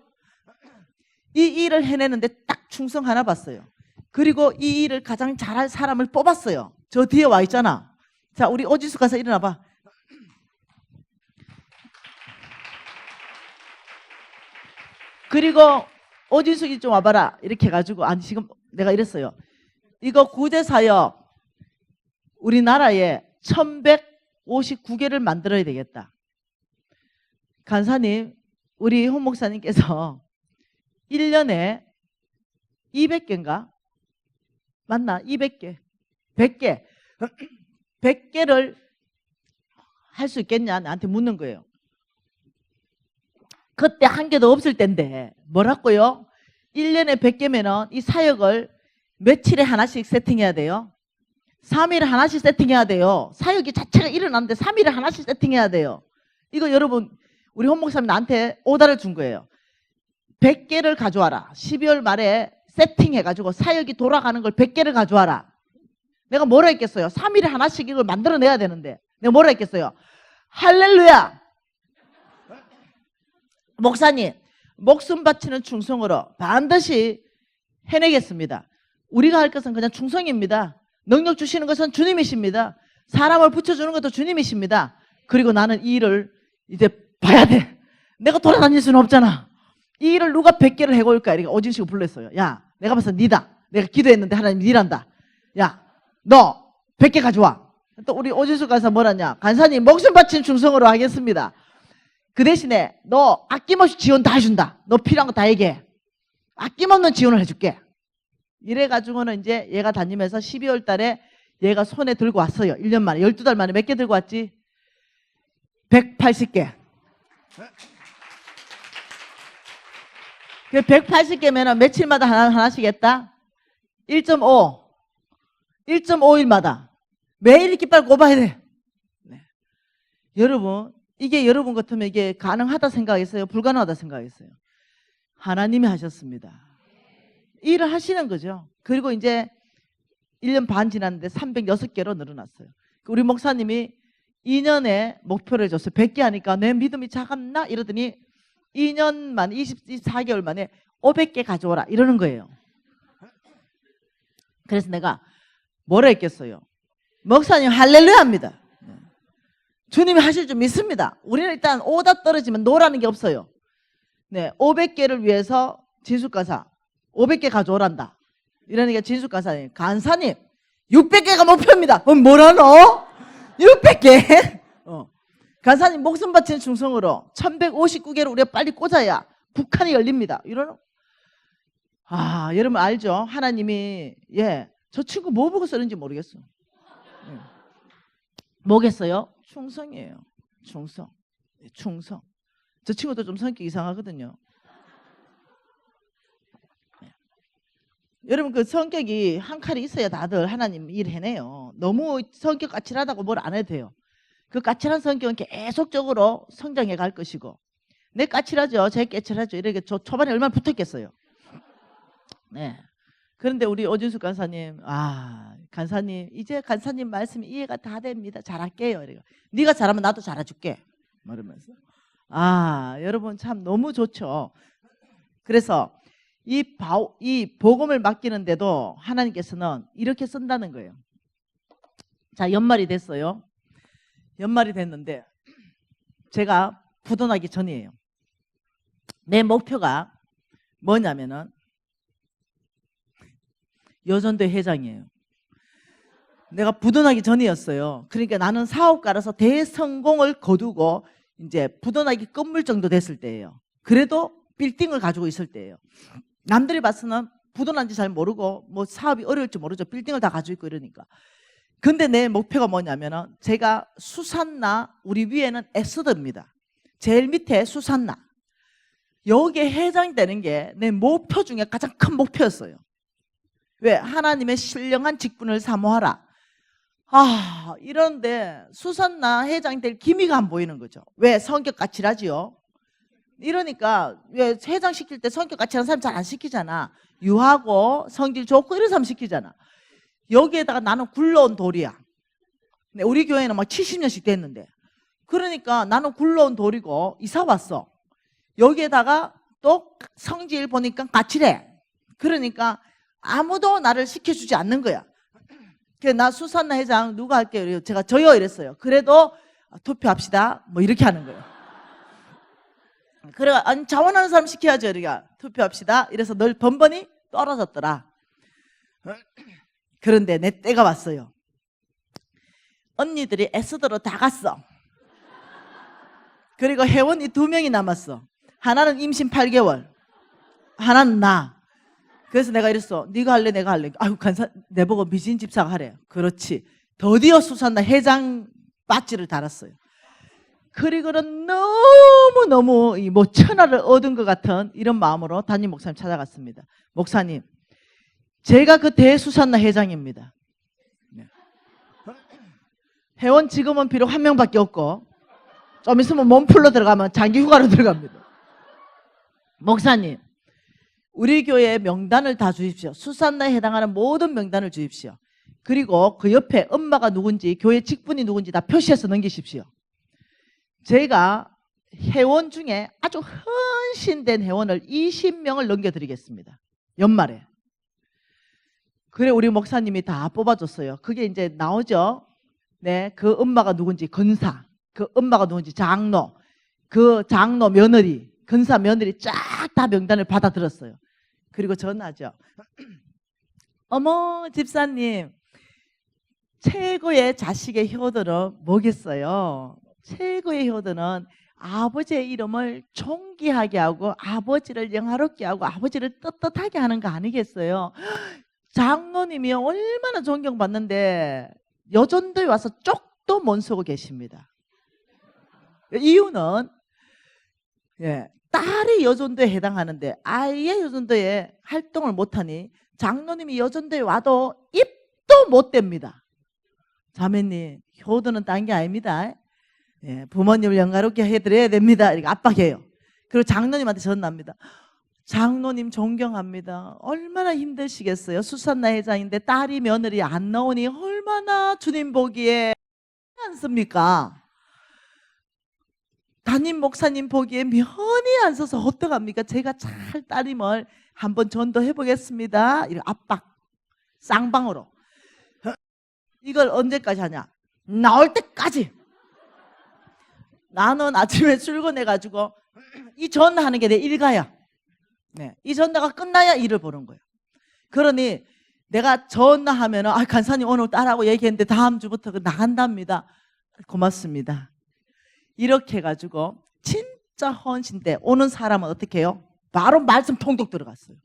이 일을 해내는데 딱 충성 하나 받았어요. 그리고 이 일을 가장 잘할 사람을 뽑았어요. 저 뒤에 와 있잖아. 자, 우리 오지수 가서 일어나봐. 그리고 오진숙이 좀 와봐라. 이렇게 해가지고, 아니, 지금 내가 이랬어요. 이거 구제사역 우리나라에 1159개를 만들어야 되겠다. 간사님, 우리 홍 목사님께서 1년에 200개인가? 맞나? 200개. 100개. 100개를 할 수 있겠냐? 나한테 묻는 거예요. 그때 한 개도 없을 텐데 뭐라고요? 1년에 100개면은 이 사역을 며칠에 하나씩 세팅해야 돼요? 3일에 하나씩 세팅해야 돼요. 사역이 자체가 일어났는데 3일에 하나씩 세팅해야 돼요. 이거 여러분, 우리 홍 목사님 나한테 오다를 준 거예요. 100개를 가져와라. 12월 말에 세팅해가지고 사역이 돌아가는 걸 100개를 가져와라. 내가 뭐라 했겠어요? 3일에 하나씩 이걸 만들어내야 되는데 내가 뭐라 했겠어요? 할렐루야! 목사님, 목숨 바치는 충성으로 반드시 해내겠습니다. 우리가 할 것은 그냥 충성입니다. 능력 주시는 것은 주님이십니다. 사람을 붙여주는 것도 주님이십니다. 그리고 나는 이 일을 이제 봐야 돼. 내가 돌아다닐 수는 없잖아. 이 일을 누가 100개를 해볼까? 이렇게 오진식을 불렀어요. 야, 내가 봐서 니다. 내가 기도했는데 하나님 니란다. 야, 너 100개 가져와. 또 우리 오진숙 간사 뭐라냐? 간사님 목숨 바치는 충성으로 하겠습니다. 그 대신에 너 아낌없이 지원 다 해준다. 너 필요한 거 다 얘기해. 아낌없는 지원을 해줄게. 이래가지고는 이제 얘가 다니면서 12월 달에 얘가 손에 들고 왔어요. 1년 만에. 12달 만에 몇 개 들고 왔지? 180개. 180개면 며칠마다 하나씩 했다? 1.5. 1.5일마다. 매일 이렇게 빨리 꼽아야 돼. 네. 여러분, 이게 여러분 같으면 이게 가능하다 생각했어요? 불가능하다 생각했어요? 하나님이 하셨습니다. 일을 하시는 거죠. 그리고 이제 1년 반 지났는데 306개로 늘어났어요. 우리 목사님이 2년에 목표를 줬어요. 100개 하니까 내 믿음이 작았나? 이러더니 2년 만에 24개월 만에 500개 가져오라 이러는 거예요. 그래서 내가 뭐라 했겠어요? 목사님 할렐루야입니다. 주님이 하실 줄 믿습니다. 우리는 일단 오다 떨어지면 노라는 게 없어요. 네, 500개를 위해서 진숙간사 500개 가져오란다. 이러니까 진숙간사님, 간사님 600개가 목표입니다. 뭐라노? 600개? 간사님 목숨 바치는 충성으로 1159개를 우리가 빨리 꽂아야 북한이 열립니다. 이러노? 아, 여러분 알죠? 하나님이 저 친구 뭐 보고 쓰는지 모르겠어. 뭐겠어요? 충성이에요. 충성. 충성. 저 친구도 좀 성격 이상하거든요. 여러분 그 성격이 한 칼이 있어야 다들 하나님 일 해내요. 너무 성격 까칠하다고 뭘 안 해도 돼요. 그 까칠한 성격은 계속적으로 성장해 갈 것이고, 내 까칠하죠, 제 까칠하죠, 이렇게 초반에 얼마나 붙었겠어요. 네. 그런데 우리 오진숙 간사님, 간사님 이제 간사님 말씀이 이해가 다 됩니다. 잘할게요. 이래요. 네가 잘하면 나도 잘해줄게. 이러면서 여러분 참 너무 좋죠. 그래서 이 복음을 맡기는데도 하나님께서는 이렇게 쓴다는 거예요. 자, 연말이 됐어요. 연말이 됐는데 제가 부도나기 전이에요. 내 목표가 뭐냐면은 여전대 회장이에요. 내가 부도나기 전이었어요. 그러니까 나는 사업가라서 대성공을 거두고 이제 부도나기 끝물 정도 됐을 때예요. 그래도 빌딩을 가지고 있을 때예요. 남들이 봤으면 부도난지 잘 모르고 뭐 사업이 어려울지 모르죠. 빌딩을 다 가지고 있고 이러니까. 근데 내 목표가 뭐냐면은 제가 수산나, 우리 위에는 에스더입니다. 제일 밑에 수산나. 여기에 회장이 되는 게 내 목표 중에 가장 큰 목표였어요. 왜? 하나님의 신령한 직분을 사모하라. 이런데 수산나 회장이 될 기미가 안 보이는 거죠. 왜? 성격 까칠하지요. 이러니까 왜 회장 시킬 때 성격 까칠한 사람 잘 안 시키잖아. 유하고 성질 좋고 이런 사람 시키잖아. 여기에다가 나는 굴러온 돌이야. 우리 교회는 막 70년씩 됐는데, 그러니까 나는 굴러온 돌이고 이사 왔어. 여기에다가 또 성질 보니까 까칠해. 그러니까 아무도 나를 시켜주지 않는 거야. 그래서 나 수산나 회장 누가 할게요? 제가 저요 이랬어요. 그래도 투표합시다. 뭐 이렇게 하는 거예요. 그래, 아니 자원하는 사람 시켜야죠. 우리가 투표합시다. 이래서 늘 번번이 떨어졌더라. 그런데 내 때가 왔어요. 언니들이 에스더로 다 갔어. 그리고 회원이 2명이 남았어. 하나는 임신 8개월, 하나는 나. 그래서 내가 이랬어. 네가 할래, 내가 할래. 아유, 간사, 내보고 미진 집사가 하래. 그렇지. 드디어 수산나 회장 배지를 달았어요. 그리고는 너무너무 뭐 천하를 얻은 것 같은 이런 마음으로 담임 목사님 찾아갔습니다. 목사님, 제가 그 대수산나 회장입니다. 회원 지금은 비록 1명밖에 없고 좀 있으면 몸풀러 들어가면 장기 휴가로 들어갑니다. 목사님, 우리 교회에 명단을 다 주십시오. 수산나에 해당하는 모든 명단을 주십시오. 그리고 그 옆에 엄마가 누군지, 교회 직분이 누군지 다 표시해서 넘기십시오. 제가 회원 중에 아주 헌신된 회원을 20명을 넘겨드리겠습니다. 연말에. 그래 우리 목사님이 다 뽑아줬어요. 그게 이제 나오죠. 네, 그 엄마가 누군지 건사, 그 엄마가 누군지 장로, 그 장로 며느리, 건사 며느리 쫙 다 명단을 받아들었어요. 그리고 전화죠. 어머 집사님, 최고의 자식의 효도는 뭐겠어요? 최고의 효도는 아버지의 이름을 존귀하게 하고 아버지를 영화롭게 하고 아버지를 떳떳하게 하는 거 아니겠어요? 장로님이 얼마나 존경받는데 여전도에 와서 쪽도 못 서고 계십니다. 이유는 딸이 여전도에 해당하는데 아예 여전도에 활동을 못하니 장로님이 여전도에 와도 입도 못 댑니다. 자매님, 효도는 딴 게 아닙니다. 부모님을 영화롭게 해드려야 됩니다. 이렇게 압박해요. 그리고 장로님한테 전화합니다. 장로님 존경합니다. 얼마나 힘드시겠어요. 수산나 회장인데 딸이 며느리 안 나오니 얼마나 주님 보기에 않습니까? 담임 목사님 보기에 면이 안 서서 어떡합니까? 제가 잘 따님을 한번 전도해 보겠습니다. 이런 압박, 쌍방으로. 이걸 언제까지 하냐? 나올 때까지. 나는 아침에 출근해가지고 이 전화하는 게 내 일가야. 이 전화가 끝나야 일을 보는 거예요. 그러니 내가 전화하면 간사님 오늘 딸하고 얘기했는데 다음 주부터 나간답니다. 고맙습니다. 이렇게 해가지고 진짜 헌신대 오는 사람은 어떻게 해요? 바로 말씀 통독 들어갔어요.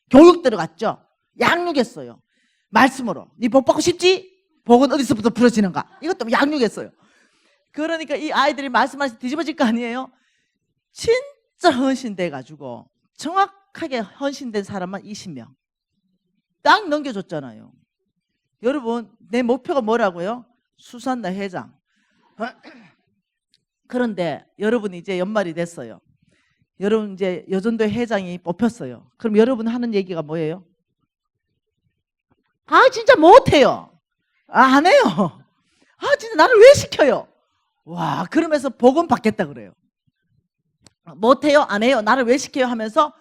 교육 들어갔죠. 양육했어요. 말씀으로. 네 복 받고 싶지? 복은 어디서부터 부러지는가? 이것도 양육했어요. 그러니까 이 아이들이 말씀하시 뒤집어질 거 아니에요? 진짜 헌신돼가지고 정확하게 헌신된 사람만 20명 딱 넘겨줬잖아요. 여러분 내 목표가 뭐라고요? 수산나 회장. 그런데 여러분이 이제 연말이 됐어요. 여러분 이제 여전도 회장이 뽑혔어요. 그럼 여러분 하는 얘기가 뭐예요? 아 진짜 못해요. 안 해요. 아 진짜 나를 왜 시켜요? 와 그러면서 복음 받겠다 그래요. 못해요? 안 해요? 나를 왜 시켜요? 하면서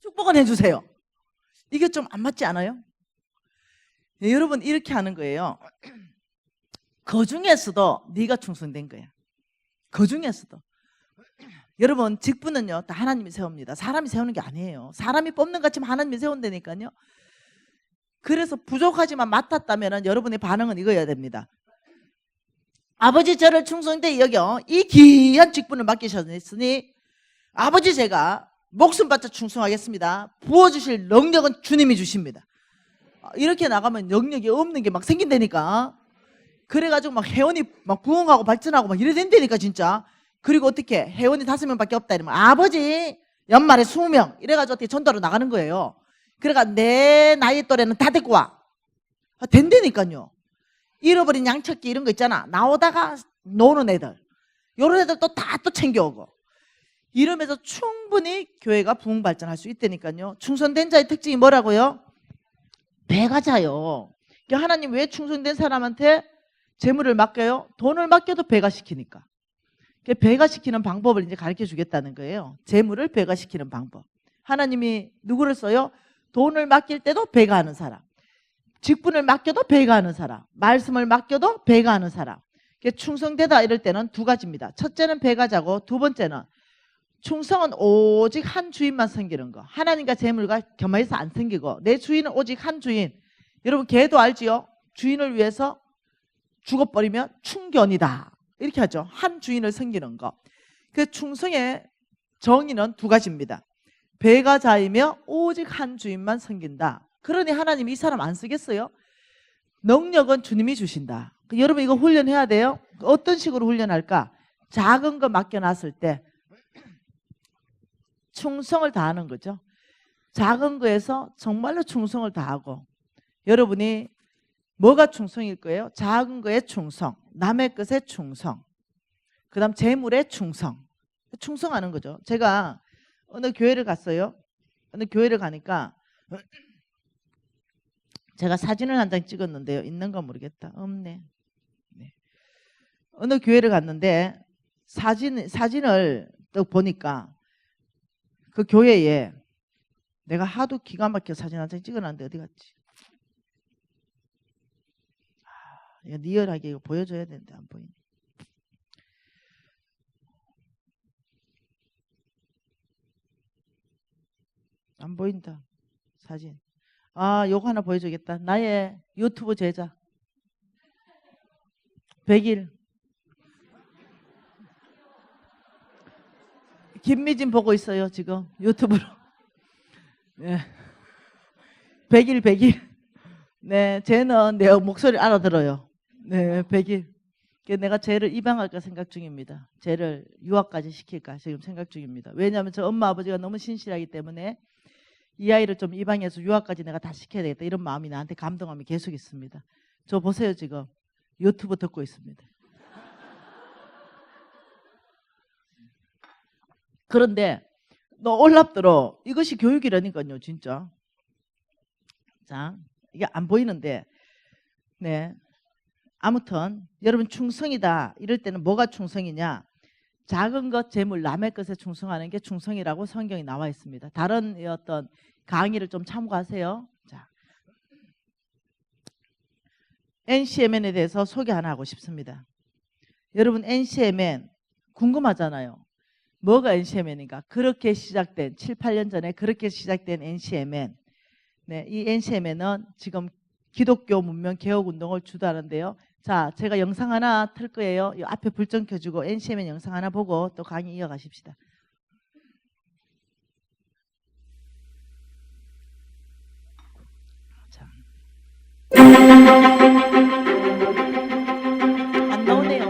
축복은 해주세요. 이게 좀 안 맞지 않아요? 네, 여러분 이렇게 하는 거예요. 그 중에서도 네가 충성된 거야. 그 중에서도 여러분 직분은요 다 하나님이 세웁니다. 사람이 세우는 게 아니에요. 사람이 뽑는 것처럼 하나님이 세운다니까요. 그래서 부족하지만 맡았다면 여러분의 반응은 이거여야 됩니다. 아버지 저를 충성되이 여겨 이 귀한 직분을 맡기셨으니 아버지 제가 목숨 바쳐 충성하겠습니다. 부어주실 능력은 주님이 주십니다. 이렇게 나가면 능력이 없는 게 막 생긴다니까. 그래가지고 막 회원이 막 부흥하고 발전하고 막 이래 된다니까 진짜. 그리고 어떻게 회원이 5명밖에 없다 이러면 아버지 연말에 20명 이래가지고 어떻게 전도로 나가는 거예요. 그러니까 내 나이 또래는 다 데리고 와. 된다니까요. 잃어버린 양척기 이런 거 있잖아. 나오다가 노는 애들 이런 애들 또 다 또 챙겨오고 이러면서 충분히 교회가 부흥 발전할 수 있다니까요. 충성된 자의 특징이 뭐라고요? 배가 자요. 하나님 왜 충성된 사람한테 재물을 맡겨요? 돈을 맡겨도 배가시키니까. 배가시키는 방법을 이제 가르쳐 주겠다는 거예요. 재물을 배가시키는 방법. 하나님이 누구를 써요? 돈을 맡길 때도 배가하는 사람, 직분을 맡겨도 배가하는 사람, 말씀을 맡겨도 배가하는 사람. 충성되다 이럴 때는 두 가지입니다. 첫째는 배가자고 두 번째는 충성은 오직 한 주인만 섬기는 거. 하나님과 재물과 겸해서 안 섬기고 내 주인은 오직 한 주인. 여러분 개도 알지요? 주인을 위해서 죽어버리면 충견이다 이렇게 하죠. 한 주인을 섬기는 거. 그 충성의 정의는 두 가지입니다. 배가자이며 오직 한 주인만 섬긴다. 그러니 하나님이 이 사람 안 쓰겠어요? 능력은 주님이 주신다. 여러분 이거 훈련해야 돼요. 어떤 식으로 훈련할까? 작은 거 맡겨놨을 때 충성을 다하는 거죠. 작은 거에서 정말로 충성을 다하고 여러분이 뭐가 충성일 거예요? 작은 거에 충성, 남의 것에 충성, 그 다음 재물에 충성. 충성하는 거죠. 제가 어느 교회를 갔어요. 어느 교회를 가니까 제가 사진을 한 장 찍었는데요. 있는가 모르겠다. 없네. 네. 어느 교회를 갔는데 사진을 또 보니까 그 교회에 내가 하도 기가 막혀 사진 한 장 찍어놨는데 어디 갔지? 이거 리얼하게 이거 보여줘야 되는데 안 보이네. 안 보인다 사진. 요거 하나 보여주겠다. 나의 유튜브 제자 100일 김미진 보고 있어요 지금 유튜브로. 네. 100일. 네, 쟤는 내 목소리 알아들어요. 네, 100일. 내가 쟤를 입양할까 생각 중입니다. 쟤를 유학까지 시킬까 지금 생각 중입니다. 왜냐하면 저 엄마 아버지가 너무 신실하기 때문에 이 아이를 좀 입양해서 유학까지 내가 다 시켜야 되겠다 이런 마음이 나한테 감동함이 계속 있습니다. 저 보세요 지금 유튜브 듣고 있습니다. 그런데 너 올랍들어 이것이 교육이라니까요 진짜. 자 이게 안 보이는데 네 아무튼 여러분 충성이다 이럴 때는 뭐가 충성이냐, 작은 것 재물 남의 것에 충성하는 게 충성이라고 성경이 나와 있습니다. 다른 어떤 강의를 좀 참고하세요. 자, NCMN에 대해서 소개 하나 하고 싶습니다. 여러분 NCMN 궁금하잖아요. 뭐가 NCMN인가? 그렇게 시작된 7, 8년 전에 그렇게 시작된 NCMN. 네, 이 NCMN은 지금 기독교 문명 개혁 운동을 주도하는데요. 자, 제가 영상 하나 틀 거예요. 이 앞에 불 좀 켜주고 NCMN 영상 하나 보고 또 강의 이어가십시다. 자. 안 나오네요.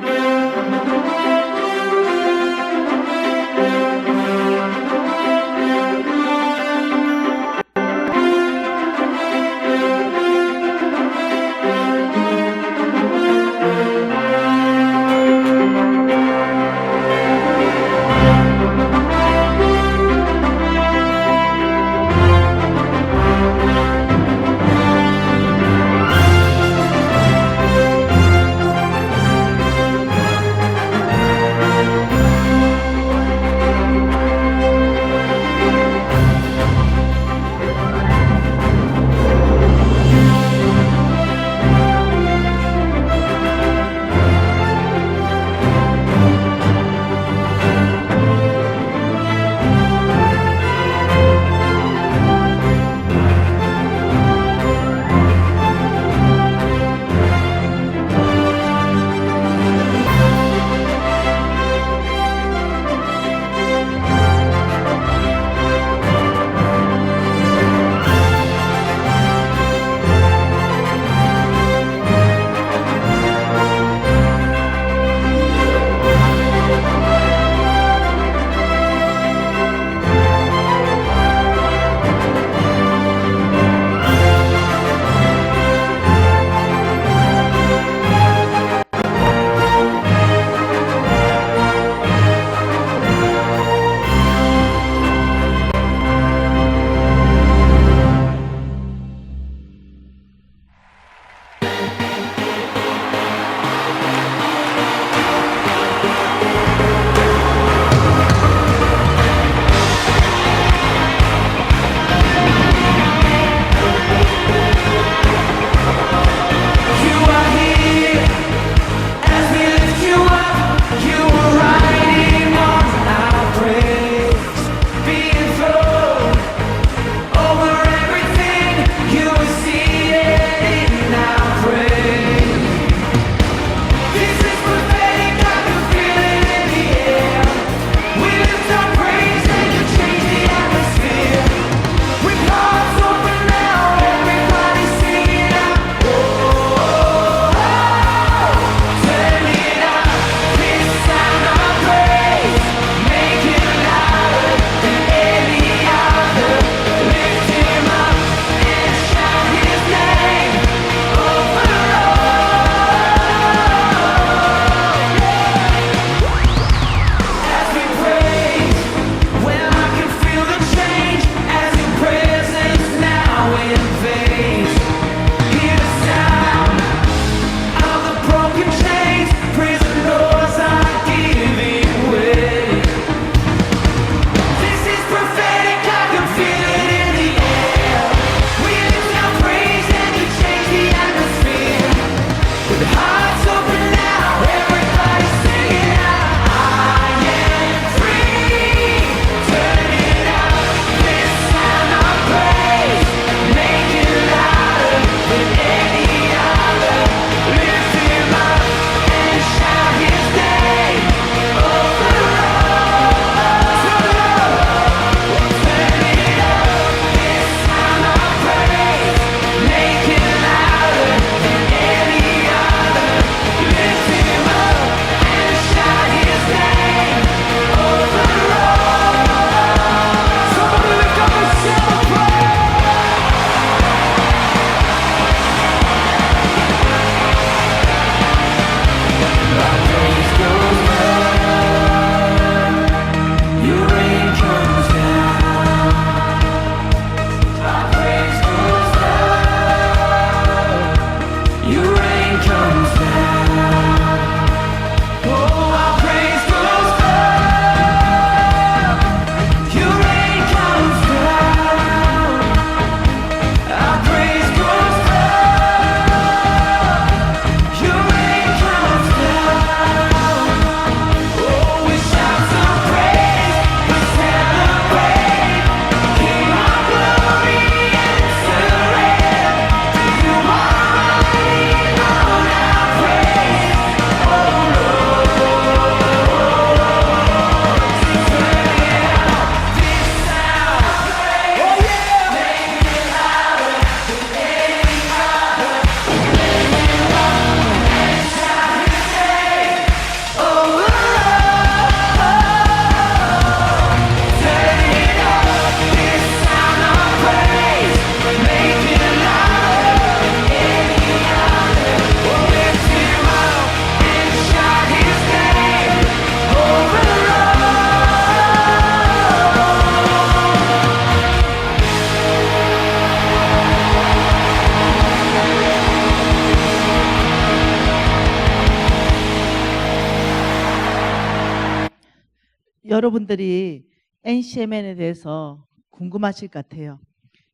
여러분들이 NCMN에 대해서 궁금하실 것 같아요.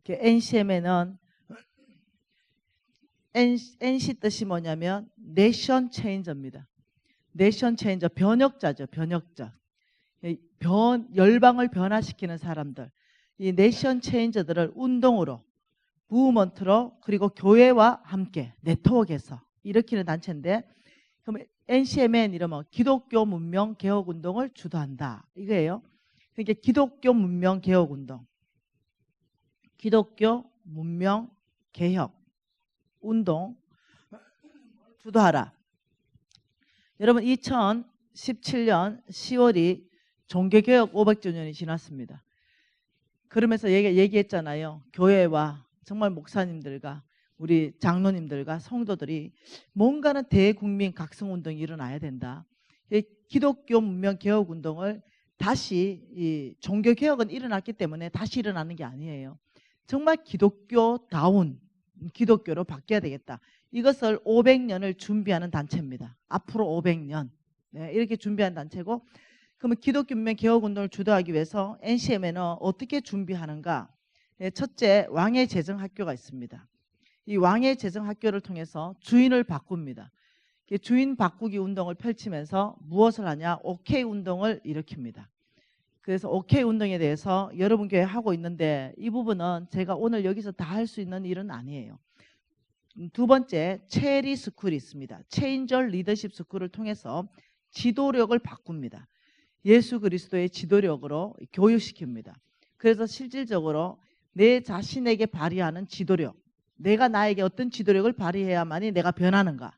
NCMN은 NC 뜻이 뭐냐면 내션 체인저입니다. 내션 체인저, 변혁자죠. 변혁자. 열방을 변화시키는 사람들. 이 내션 체인저들을 운동으로, 무브먼트로, 그리고 교회와 함께 네트워크에서 일으키는 단체인데, 그럼 NCMN 이러면 기독교 문명 개혁 운동을 주도한다 이거예요. 그러니까 기독교 문명 개혁 운동, 기독교 문명 개혁 운동 주도하라. 여러분 2017년 10월이 종교개혁 500주년이 지났습니다. 그러면서 얘기했잖아요. 교회와 정말 목사님들과 우리 장로님들과 성도들이 뭔가는 대국민 각성운동이 일어나야 된다. 기독교 문명 개혁 운동을 다시, 이 종교개혁은 일어났기 때문에 다시 일어나는 게 아니에요. 정말 기독교다운 기독교로 바뀌어야 되겠다. 이것을 500년을 준비하는 단체입니다. 앞으로 500년 이렇게 준비한 단체고, 그러면 기독교 문명 개혁 운동을 주도하기 위해서 NCMN은 어떻게 준비하는가? 첫째, 왕의 재정 학교가 있습니다. 이 왕의 재정 학교를 통해서 주인을 바꿉니다. 주인 바꾸기 운동을 펼치면서 무엇을 하냐? OK 운동을 일으킵니다. 그래서 OK 운동에 대해서 여러분 교회 하고 있는데, 이 부분은 제가 오늘 여기서 다 할 수 있는 일은 아니에요. 두 번째, 체리 스쿨이 있습니다. 체인저 리더십 스쿨을 통해서 지도력을 바꿉니다. 예수 그리스도의 지도력으로 교육시킵니다. 그래서 실질적으로 내 자신에게 발휘하는 지도력, 내가 나에게 어떤 지도력을 발휘해야만이 내가 변하는가,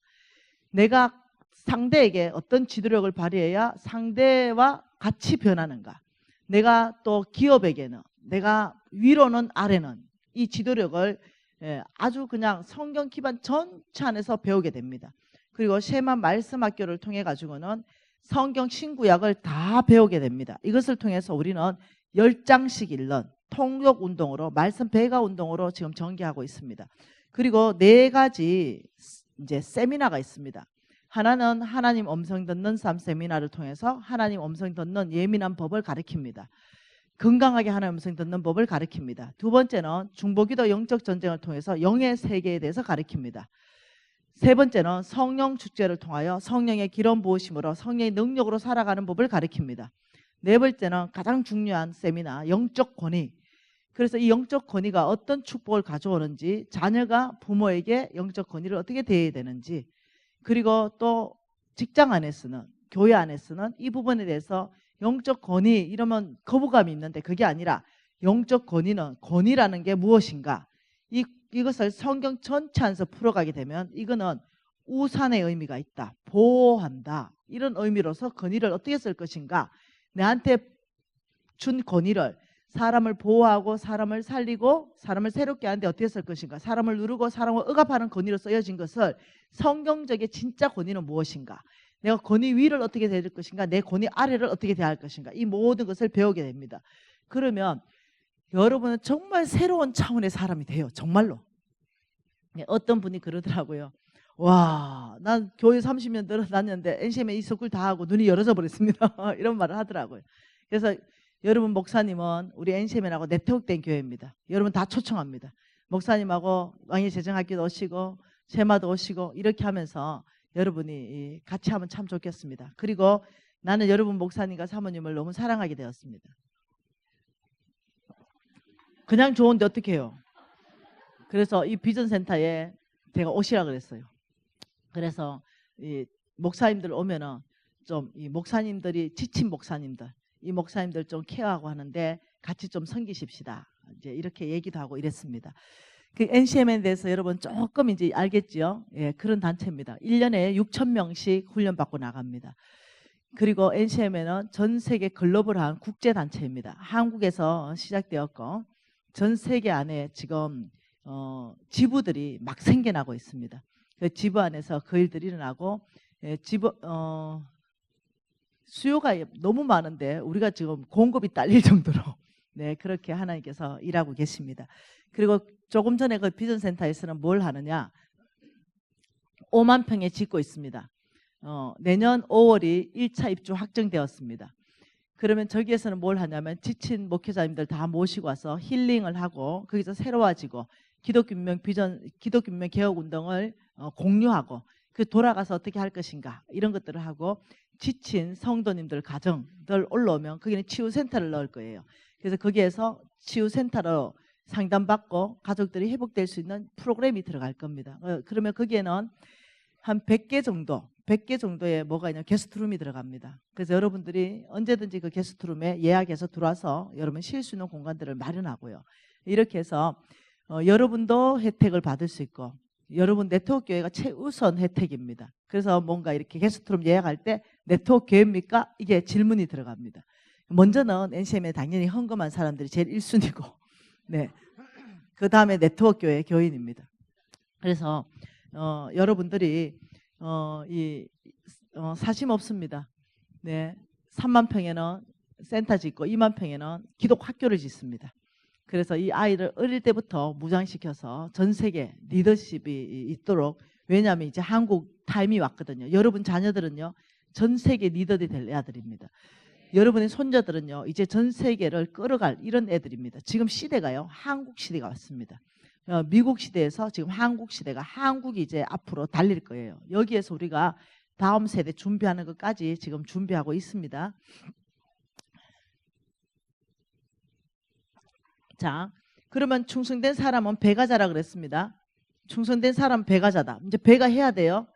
내가 상대에게 어떤 지도력을 발휘해야 상대와 같이 변하는가, 내가 또 기업에게는, 내가 위로는 아래는, 이 지도력을 아주 그냥 성경 기반 전체 안에서 배우게 됩니다. 그리고 쉐마 말씀 학교를 통해 가지고는 성경 신구약을 다 배우게 됩니다. 이것을 통해서 우리는 10장씩 읽는 통역 운동으로, 말씀 배가 운동으로 지금 전개하고 있습니다. 그리고 4가지 이제 세미나가 있습니다. 하나는 하나님 음성 듣는 삶 세미나를 통해서 하나님 음성 듣는 예민한 법을 가르칩니다. 건강하게 하나님 음성 듣는 법을 가르칩니다. 두 번째는 중보기도 영적 전쟁을 통해서 영의 세계에 대해서 가르칩니다. 세 번째는 성령 축제를 통하여 성령의 기름 부으심으로 성령의 능력으로 살아가는 법을 가르칩니다. 네 번째는 가장 중요한 세미나, 영적 권위. 그래서 이 영적 권위가 어떤 축복을 가져오는지, 자녀가 부모에게 영적 권위를 어떻게 대해야 되는지, 그리고 또 직장 안에서는, 교회 안에서는 이 부분에 대해서 영적 권위 이러면 거부감이 있는데, 그게 아니라 영적 권위는, 권위라는 게 무엇인가, 이것을 성경 전체 안에서 풀어가게 되면 이거는 우산의 의미가 있다, 보호한다, 이런 의미로서 권위를 어떻게 쓸 것인가, 내한테 준 권위를 사람을 보호하고 사람을 살리고 사람을 새롭게 하는데 어떻게 쓸 것인가, 사람을 누르고 사람을 억압하는 권위로 쓰여진 것을 성경적인 진짜 권위는 무엇인가, 내가 권위 위를 어떻게 대할 것인가, 내 권위 아래를 어떻게 대할 것인가, 이 모든 것을 배우게 됩니다. 그러면 여러분은 정말 새로운 차원의 사람이 돼요. 정말로. 어떤 분이 그러더라고요. 와, 난 교회 30년 들어다녔는데 NCM에 이 스쿨 다 하고 눈이 열어져 버렸습니다. 이런 말을 하더라고요. 그래서 여러분 목사님은 우리 NCM하고 네트워크된 교회입니다. 여러분 다 초청합니다. 목사님하고 왕의 재정학교도 오시고 제마도 오시고 이렇게 하면서 여러분이 같이 하면 참 좋겠습니다. 그리고 나는 여러분 목사님과 사모님을 너무 사랑하게 되었습니다. 그냥 좋은데 어떻게 해요? 그래서 이 비전센터에 제가 오시라 그랬어요. 그래서 이 목사님들 오면은 좀 이 목사님들이 지친 목사님들, 이 목사님들 좀 케어하고 하는데 같이 좀 섬기십시다. 이제 이렇게 얘기도 하고 이랬습니다. 그 NCM에 대해서 여러분 조금 이제 알겠죠? 예, 그런 단체입니다. 1년에 6,000명씩 훈련받고 나갑니다. 그리고 NCM에는 전 세계 글로벌한 국제 단체입니다. 한국에서 시작되었고 전 세계 안에 지금 지부들이 막 생겨나고 있습니다. 그 지부 안에서 그 일들이 일어나고, 수요가 너무 많은데 우리가 지금 공급이 딸릴 정도로 네, 그렇게 하나님께서 일하고 계십니다. 그리고 조금 전에 그 비전센터에서는 뭘 하느냐, 5만 평에 짓고 있습니다. 내년 5월이 1차 입주 확정되었습니다. 그러면 저기에서는 뭘 하냐면 지친 목회자님들 다 모시고 와서 힐링을 하고 거기서 새로워지고 기독교문명 비전, 기독교문명 개혁 운동을 공유하고 그 돌아가서 어떻게 할 것인가 이런 것들을 하고 지친 성도님들 가정들 올라오면 거기는 치유센터를 넣을 거예요. 그래서 거기에서 치유센터로 상담받고 가족들이 회복될 수 있는 프로그램이 들어갈 겁니다. 그러면 거기에는 한 100개 정도의 뭐가 있냐면 게스트룸이 들어갑니다. 그래서 여러분들이 언제든지 그 게스트룸에 예약해서 들어와서 여러분 쉴 수 있는 공간들을 마련하고요. 이렇게 해서 여러분도 혜택을 받을 수 있고 여러분 네트워크 교회가 최우선 혜택입니다. 그래서 뭔가 이렇게 게스트룸 예약할 때 네트워크 교회입니까? 이게 질문이 들어갑니다. 먼저는 NCM에 당연히 헌금한 사람들이 제일 1순위고 네. 그 다음에 네트워크 교회 교인입니다. 그래서 여러분들이 사심 없습니다. 네, 3만 평에는 센터 짓고 2만 평에는 기독 학교를 짓습니다. 그래서 이 아이를 어릴 때부터 무장시켜서 전 세계 리더십이 있도록, 왜냐하면 이제 한국 타임이 왔거든요. 여러분 자녀들은요 전 세계 리더들이 될 아들입니다. 여러분의 손자들은요 이제 전 세계를 끌어갈 이런 애들입니다. 지금 시대가요 한국 시대가 왔습니다. 미국 시대에서 지금 한국 시대가, 한국이 이제 앞으로 달릴 거예요. 여기에서 우리가 다음 세대 준비하는 것까지 지금 준비하고 있습니다. 자, 그러면 충성된 사람은 배가자라 그랬습니다. 충성된 사람은 배가자다. 이제 배가 해야 돼요.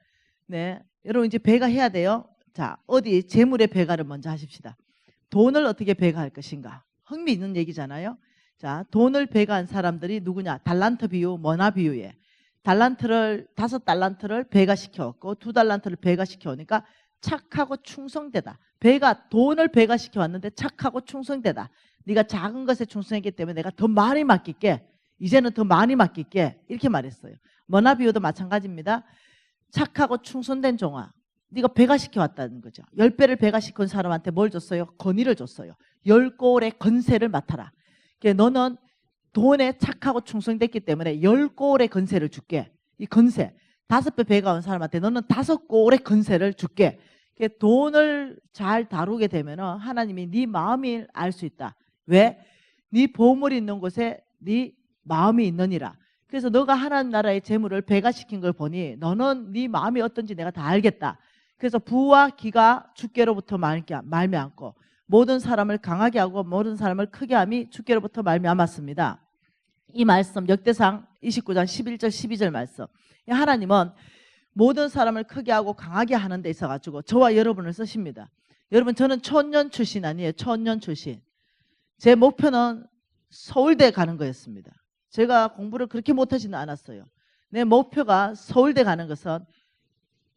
네, 여러분 이제 배가 해야 돼요. 자, 어디 재물의 배가를 먼저 하십시다. 돈을 어떻게 배가할 것인가? 흥미있는 얘기잖아요. 자, 돈을 배가한 사람들이 누구냐? 달란트 비유, 머나 비유에 달란트를 5달란트를 배가시켜왔고 2달란트를 배가시켜오니까 착하고 충성되다. 돈을 배가시켜 왔는데 착하고 충성되다. 네가 작은 것에 충성했기 때문에 내가 더 많이 맡길게. 이제는 더 많이 맡길게. 이렇게 말했어요. 머나 비유도 마찬가지입니다. 착하고 충성된 종아, 네가 배가시켜 왔다는 거죠. 10배를 배가시킨 사람한테 뭘 줬어요? 건의를 줬어요. 10골의 건세를 맡아라. 그러니까 너는 돈에 착하고 충성됐기 때문에 10골의 건세를 줄게. 이 건세 5배 배가온 사람한테 너는 5골의 건세를 줄게. 그러니까 돈을 잘 다루게 되면 하나님이 네 마음을 알 수 있다. 왜? 네 보물이 있는 곳에 네 마음이 있느니라. 그래서 너가 하나님 나라의 재물을 배가시킨 걸 보니 너는 네 마음이 어떤지 내가 다 알겠다. 그래서 부와 기가 주께로부터 말미암고 모든 사람을 강하게 하고 모든 사람을 크게 함이 주께로부터 말미암았습니다. 이 말씀 역대상 29장 11절 12절 말씀. 하나님은 모든 사람을 크게 하고 강하게 하는 데 있어가지고 저와 여러분을 쓰십니다. 여러분 저는 천년 출신 아니에요. 천년 출신. 제 목표는 서울대 가는 거였습니다. 제가 공부를 그렇게 못하지는 않았어요. 내 목표가 서울대 가는 것은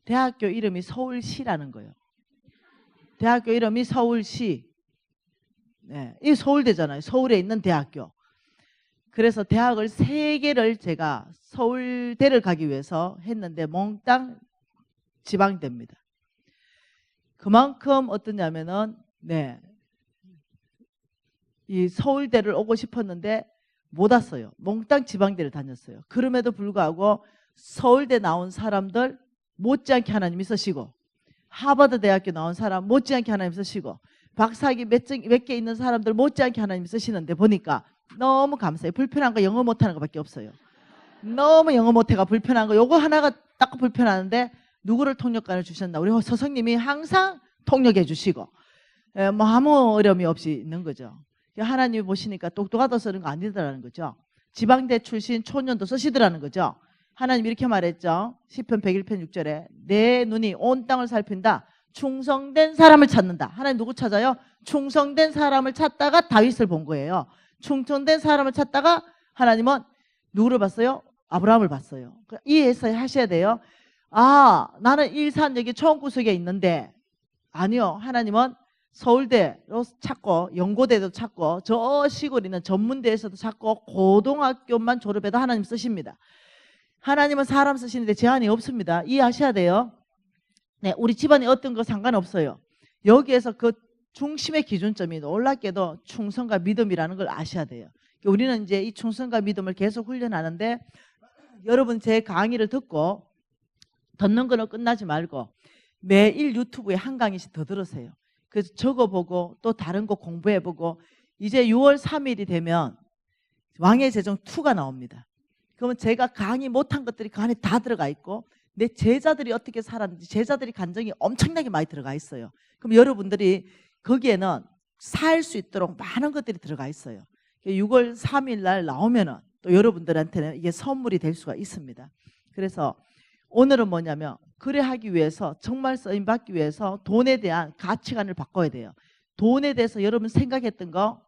대학교 이름이 서울시라는 거예요. 대학교 이름이 서울시. 네, 이 서울대잖아요. 서울에 있는 대학교. 그래서 대학을 3개를 제가 서울대를 가기 위해서 했는데 몽땅 지방대입니다. 그만큼 어떠냐면은 이 서울대를 오고 싶었는데 못 왔어요. 몽땅 지방대를 다녔어요. 그럼에도 불구하고 서울대 나온 사람들 못지않게 하나님이 쓰시고 하버드 대학교 나온 사람 못지않게 하나님 쓰시고 박사학위 몇 개 있는 사람들 못지않게 하나님 쓰시는데 보니까 너무 감사해요. 불편한 거 영어 못하는 것밖에 없어요. 너무 영어 못해가 불편한 거 요거 하나가 딱 불편하는데 누구를 통역관을 주셨나? 우리 서성님이 항상 통역해 주시고 뭐 아무 어려움이 없이 있는 거죠. 하나님이 보시니까 똑똑하다 쓰는 거 아니더라는 거죠. 지방대 출신 초년도 쓰시더라는 거죠. 하나님 이렇게 말했죠. 시편 101편 6절에 내 눈이 온 땅을 살핀다. 충성된 사람을 찾는다. 하나님 누구 찾아요? 충성된 사람을 찾다가 다윗을 본 거예요. 충성된 사람을 찾다가 하나님은 누구를 봤어요? 아브라함을 봤어요. 이해해서 하셔야 돼요. 아, 나는 일산역이 초원구석에 있는데 아니요. 하나님은 서울대로 찾고 연고대도 찾고 저 시골에 있는 전문대에서도 찾고 고등학교만 졸업해도 하나님 쓰십니다. 하나님은 사람 쓰시는데 제한이 없습니다. 이해하셔야 돼요. 네, 우리 집안이 어떤 거 상관없어요. 여기에서 그 중심의 기준점이 놀랍게도 충성과 믿음이라는 걸 아셔야 돼요. 우리는 이제 이 충성과 믿음을 계속 훈련하는데 여러분 제 강의를 듣고 듣는 거는 끝나지 말고 매일 유튜브에 한 강의씩 더 들으세요. 그래서 적어보고 또 다른 거 공부해보고 이제 6월 3일이 되면 왕의 제정 2가 나옵니다. 그러면 제가 강의 못한 것들이 그 안에 다 들어가 있고 내 제자들이 어떻게 살았는지 제자들이 간증이 엄청나게 많이 들어가 있어요. 그럼 여러분들이 거기에는 살 수 있도록 많은 것들이 들어가 있어요. 6월 3일 날 나오면은 또 여러분들한테는 이게 선물이 될 수가 있습니다. 그래서 오늘은 뭐냐면 거래하기 위해서 정말 쓰임받기 위해서 돈에 대한 가치관을 바꿔야 돼요. 돈에 대해서 여러분 생각했던 거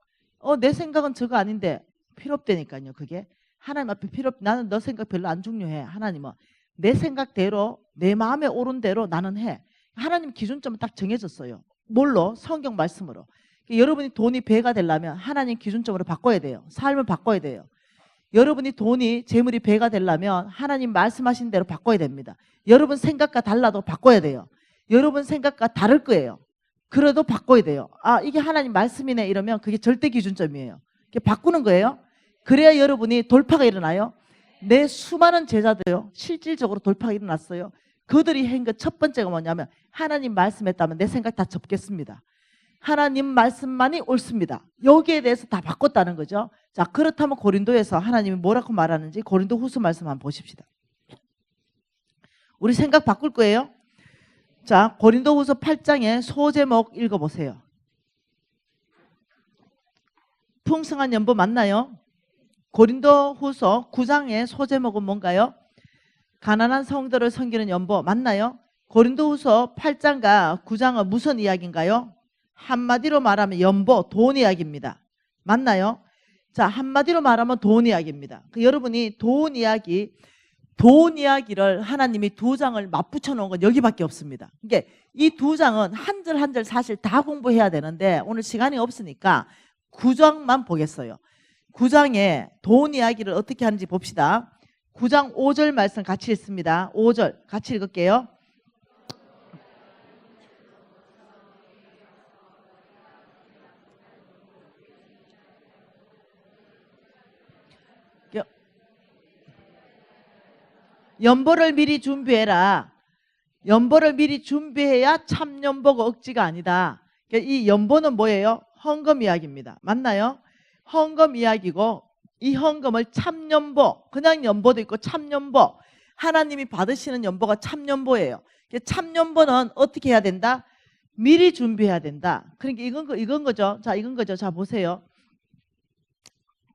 내 생각은 저거 아닌데 필요 없다니까요. 그게 하나님 앞에 필요 없. 나는 너 생각 별로 안 중요해. 하나님은 내 생각대로 내 마음에 오른 대로 나는 해. 하나님 기준점은 딱 정해졌어요. 뭘로? 성경 말씀으로. 여러분이 돈이 배가 되려면 하나님 기준점으로 바꿔야 돼요. 삶을 바꿔야 돼요. 여러분이 돈이 재물이 배가 되려면 하나님 말씀하신 대로 바꿔야 됩니다. 여러분 생각과 달라도 바꿔야 돼요. 여러분 생각과 다를 거예요. 그래도 바꿔야 돼요. 아, 이게 하나님 말씀이네 이러면 그게 절대 기준점이에요. 바꾸는 거예요. 그래야 여러분이 돌파가 일어나요. 내 수많은 제자들요, 실질적으로 돌파가 일어났어요. 그들이 한 것 첫 번째가 뭐냐면 하나님 말씀했다면 내 생각 다 접겠습니다. 하나님 말씀만이 옳습니다. 여기에 대해서 다 바꿨다는 거죠. 자, 그렇다면 고린도에서 하나님이 뭐라고 말하는지 고린도 후서 말씀 한번 보십시다. 우리 생각 바꿀 거예요. 자, 고린도 후서 8장의 소제목 읽어보세요. 풍성한 연보 맞나요? 고린도 후서 9장의 소제목은 뭔가요? 가난한 성도를 섬기는 연보 맞나요? 고린도 후서 8장과 9장은 무슨 이야기인가요? 한마디로 말하면 연보, 돈 이야기입니다. 맞나요? 자, 한마디로 말하면 돈 이야기입니다. 여러분이 돈 이야기를 하나님이 2장을 맞붙여 놓은 건 여기밖에 없습니다. 그러니까 이 2장은 한 절 한 절 사실 다 공부해야 되는데 오늘 시간이 없으니까 9장만 보겠어요. 9장에 돈 이야기를 어떻게 하는지 봅시다. 9장 5절 말씀 같이 읽습니다. 5절 같이 읽을게요. 연보를 미리 준비해라. 연보를 미리 준비해야 참 연보가 억지가 아니다. 이 연보는 뭐예요? 헌금 이야기입니다. 맞나요? 헌금 이야기고 이 헌금을 참 연보, 그냥 연보도 있고 참 연보, 하나님이 받으시는 연보가 참 연보예요. 참 연보는 어떻게 해야 된다? 미리 준비해야 된다. 그러니까 이건 거죠. 자, 이건 거죠. 자, 보세요.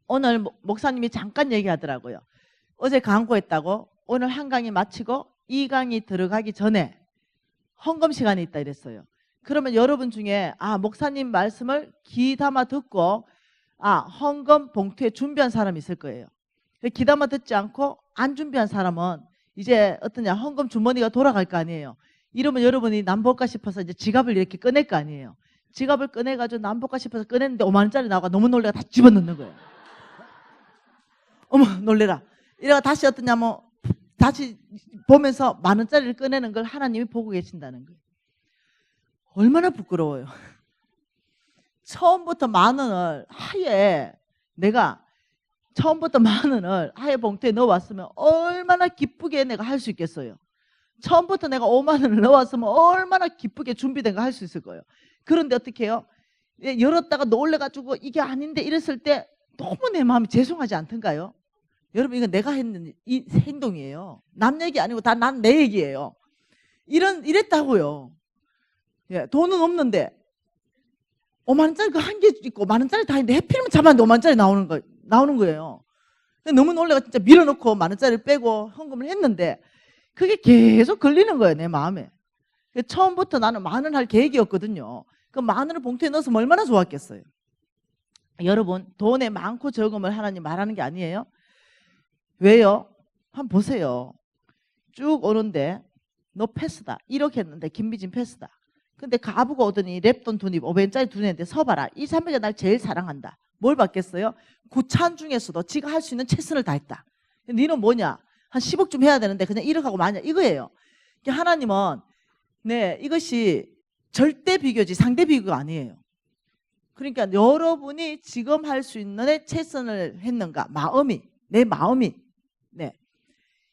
오늘 목사님이 잠깐 얘기하더라고요. 어제 강구했다고 오늘 한 강의 마치고 이 강의 들어가기 전에 헌금 시간이 있다 이랬어요. 그러면 여러분 중에 목사님 말씀을 귀담아 듣고 헌금 봉투에 준비한 사람이 있을 거예요. 귀담아 듣지 않고 안 준비한 사람은 이제 어떠냐, 헌금 주머니가 돌아갈 거 아니에요. 이러면 여러분이 남볼까 싶어서 이제 지갑을 이렇게 꺼낼 거 아니에요. 지갑을 꺼내가지고 남볼까 싶어서 꺼냈는데 5만 원짜리 나오고 너무 놀래가 다 집어넣는 거예요. 어머 놀래라. 이래가 다시 어떠냐면 다시 보면서 1만 원짜리를 꺼내는 걸 하나님이 보고 계신다는 거예요. 얼마나 부끄러워요. 처음부터 1만 원을 내가 처음부터 1만 원을 하얘 봉투에 넣어왔으면 얼마나 기쁘게 내가 할 수 있겠어요. 처음부터 내가 5만 원을 넣어왔으면 얼마나 기쁘게 준비된 거 할 수 있을 거예요. 그런데 어떻게 해요? 열었다가 놀래가지고 이게 아닌데 이랬을 때 너무 내 마음이 죄송하지 않던가요? 여러분, 이건 내가 했는 이 행동이에요. 남 얘기 아니고 다 난 내 얘기예요. 이랬다고요. 예, 돈은 없는데 5만 원짜리 그 한 개 있고 1만 원짜리 다 있는데 해필이면 잡았는데 5만 원짜리 나오는 거예요. 너무 놀래가 진짜 밀어놓고 1만 원짜리를 빼고 헌금을 했는데 그게 계속 걸리는 거예요, 내 마음에. 처음부터 나는 1만 원 할 계획이었거든요. 그 1만 원을 봉투에 넣었으면 얼마나 좋았겠어요. 여러분, 돈에 많고 적음을 하나님 말하는 게 아니에요. 왜요? 한번 보세요. 쭉 오는데 너 패스다. 이렇게 했는데 김미진 패스다. 근데 가부가 오더니 랩돈 두입 500원짜리 두는데 서봐라. 이 사람이 날 제일 사랑한다. 뭘 받겠어요? 구찬 중에서도 지가 할 수 있는 최선을 다했다. 너는 뭐냐? 한 10억 좀 해야 되는데 그냥 1억 하고 마냐 이거예요. 하나님은 이것이 절대 비교지 상대 비교가 아니에요. 그러니까 여러분이 지금 할 수 있는 최선을 했는가? 내 마음이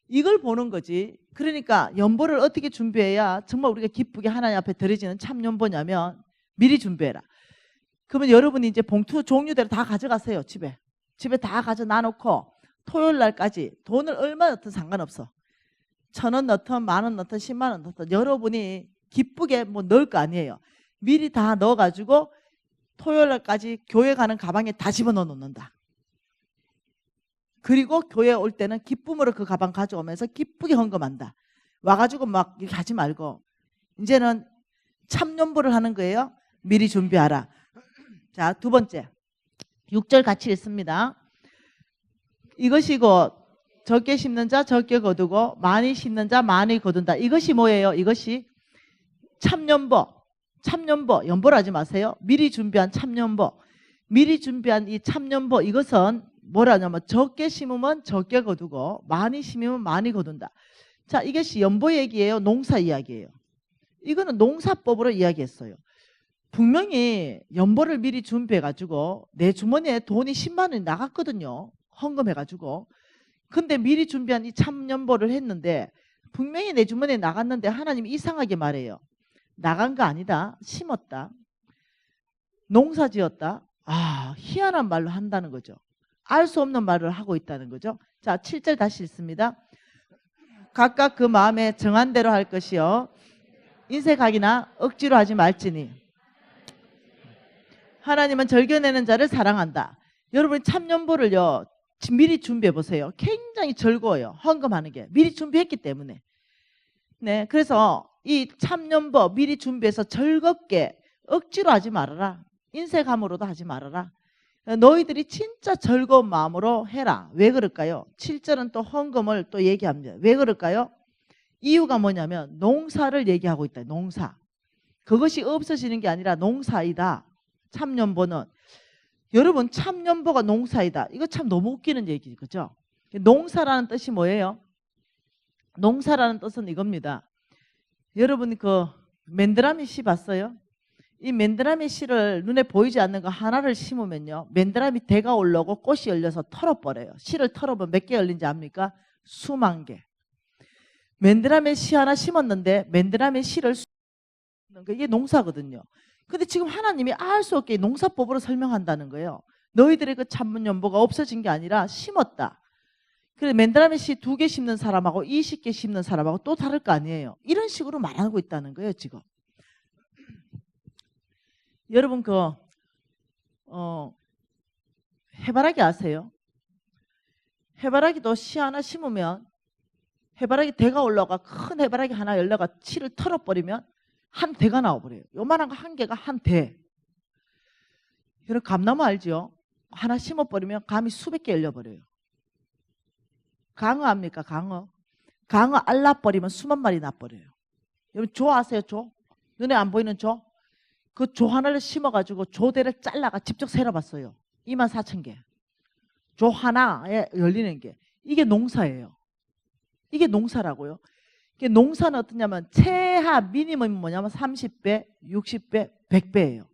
이걸 보는 거지. 그러니까 연보를 어떻게 준비해야 정말 우리가 기쁘게 하나님 앞에 드려지는 참 연보냐면 미리 준비해라. 그러면 여러분이 이제 봉투 종류대로 다 가져가세요. 집에 다 가져 놔놓고 토요일 날까지 돈을 얼마 넣든 상관없어. 1,000원 넣든 10,000원 넣든 10만 원 넣든 여러분이 기쁘게 뭐 넣을 거 아니에요. 미리 다 넣어가지고 토요일 날까지 교회 가는 가방에 다 집어넣어 놓는다. 그리고 교회 올 때는 기쁨으로 그 가방 가져오면서 기쁘게 헌금한다. 와가지고 막 이렇게 하지 말고 이제는 참연보를 하는 거예요. 미리 준비하라. 자, 두 번째 6절 같이 읽습니다. 이것이 곧 적게 심는 자 적게 거두고 많이 심는 자 많이 거둔다. 이것이 뭐예요? 이것이 참연보. 연보를 하지 마세요. 미리 준비한 참연보. 미리 준비한 이 참연보, 이것은 뭐라냐면 적게 심으면 적게 거두고 많이 심으면 많이 거둔다. 자, 이것이 연보 얘기예요? 농사 이야기예요? 이거는 농사법으로 이야기했어요. 분명히 연보를 미리 준비해가지고 내 주머니에 돈이 10만 원이 나갔거든요. 헌금해가지고. 근데 미리 준비한 이 참연보를 했는데 분명히 내 주머니에 나갔는데 하나님이 이상하게 말해요. 나간 거 아니다. 심었다. 농사 지었다. 아, 희한한 말로 한다는 거죠. 알 수 없는 말을 하고 있다는 거죠. 자, 7절 다시 읽습니다. 각각 그 마음에 정한 대로 할 것이요 인색하기나 억지로 하지 말지니 하나님은 절겨내는 자를 사랑한다. 여러분 참연보를요 미리 준비해 보세요. 굉장히 즐거워요. 헌금하는 게 미리 준비했기 때문에. 네, 그래서 이 참연보 미리 준비해서 즐겁게 억지로 하지 말아라. 인색함으로도 하지 말아라. 너희들이 진짜 즐거운 마음으로 해라. 왜 그럴까요? 7절은 또 헌금을 또 얘기합니다. 왜 그럴까요? 이유가 뭐냐면 농사를 얘기하고 있다. 농사. 그것이 없어지는 게 아니라 농사이다. 참연보는. 여러분 참연보가 농사이다. 이거 참 너무 웃기는 얘기죠. 그죠? 농사라는 뜻이 뭐예요? 농사라는 뜻은 이겁니다. 여러분 그 맨드라미 씨 봤어요? 이 맨드라미 씨를 눈에 보이지 않는 거 하나를 심으면요 맨드라미 대가 올라오고 꽃이 열려서 털어버려요. 씨를 털어보면 몇 개 열린지 압니까? 수만 개. 맨드라미 씨 하나 심었는데 맨드라미 씨를 심는 거 이게 농사거든요. 근데 지금 하나님이 알 수 없게 농사법으로 설명한다는 거예요. 너희들의 그 참연보가 없어진 게 아니라 심었다. 그래 맨드라미 씨 2개 심는 사람하고 20개 심는 사람하고 또 다를 거 아니에요. 이런 식으로 말하고 있다는 거예요 지금. 여러분 해바라기 아세요? 해바라기도 씨 하나 심으면 해바라기 대가 올라가 큰 해바라기 하나 열려가 씨를 털어버리면 한 대가 나와버려요. 요만한 거 한 개가 한 대. 여러분 감나무 알죠? 하나 심어버리면 감이 수백 개 열려버려요. 강어 압니까? 강어 알 낳아버리면 수만 마리 낳아버려요. 여러분 조 아세요? 조? 눈에 안 보이는 조? 그 조 하나를 심어가지고 조대를 잘라가 직접 세려봤어요. 24,000개. 조 하나에 열리는 게. 이게 농사예요. 이게 농사라고요. 이게 농사는 어떠냐면 최하 미니멈이 뭐냐면 30배, 60배, 100배예요.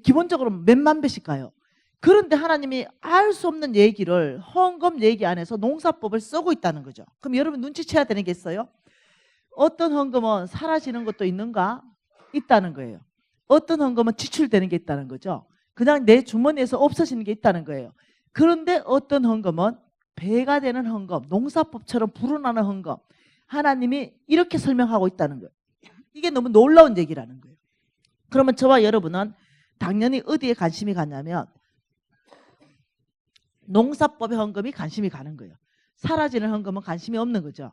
기본적으로 몇만 배씩 가요. 그런데 하나님이 알 수 없는 얘기를 헌금 얘기 안에서 농사법을 쓰고 있다는 거죠. 그럼 여러분 눈치채야 되는 게 있어요. 어떤 헌금은 사라지는 것도 있는가? 있다는 거예요. 어떤 헌금은 지출되는 게 있다는 거죠. 그냥 내 주머니에서 없어지는 게 있다는 거예요. 그런데 어떤 헌금은 배가 되는 헌금, 농사법처럼 불어나는 헌금, 하나님이 이렇게 설명하고 있다는 거예요. 이게 너무 놀라운 얘기라는 거예요. 그러면 저와 여러분은 당연히 어디에 관심이 가냐면 농사법의 헌금이 관심이 가는 거예요. 사라지는 헌금은 관심이 없는 거죠.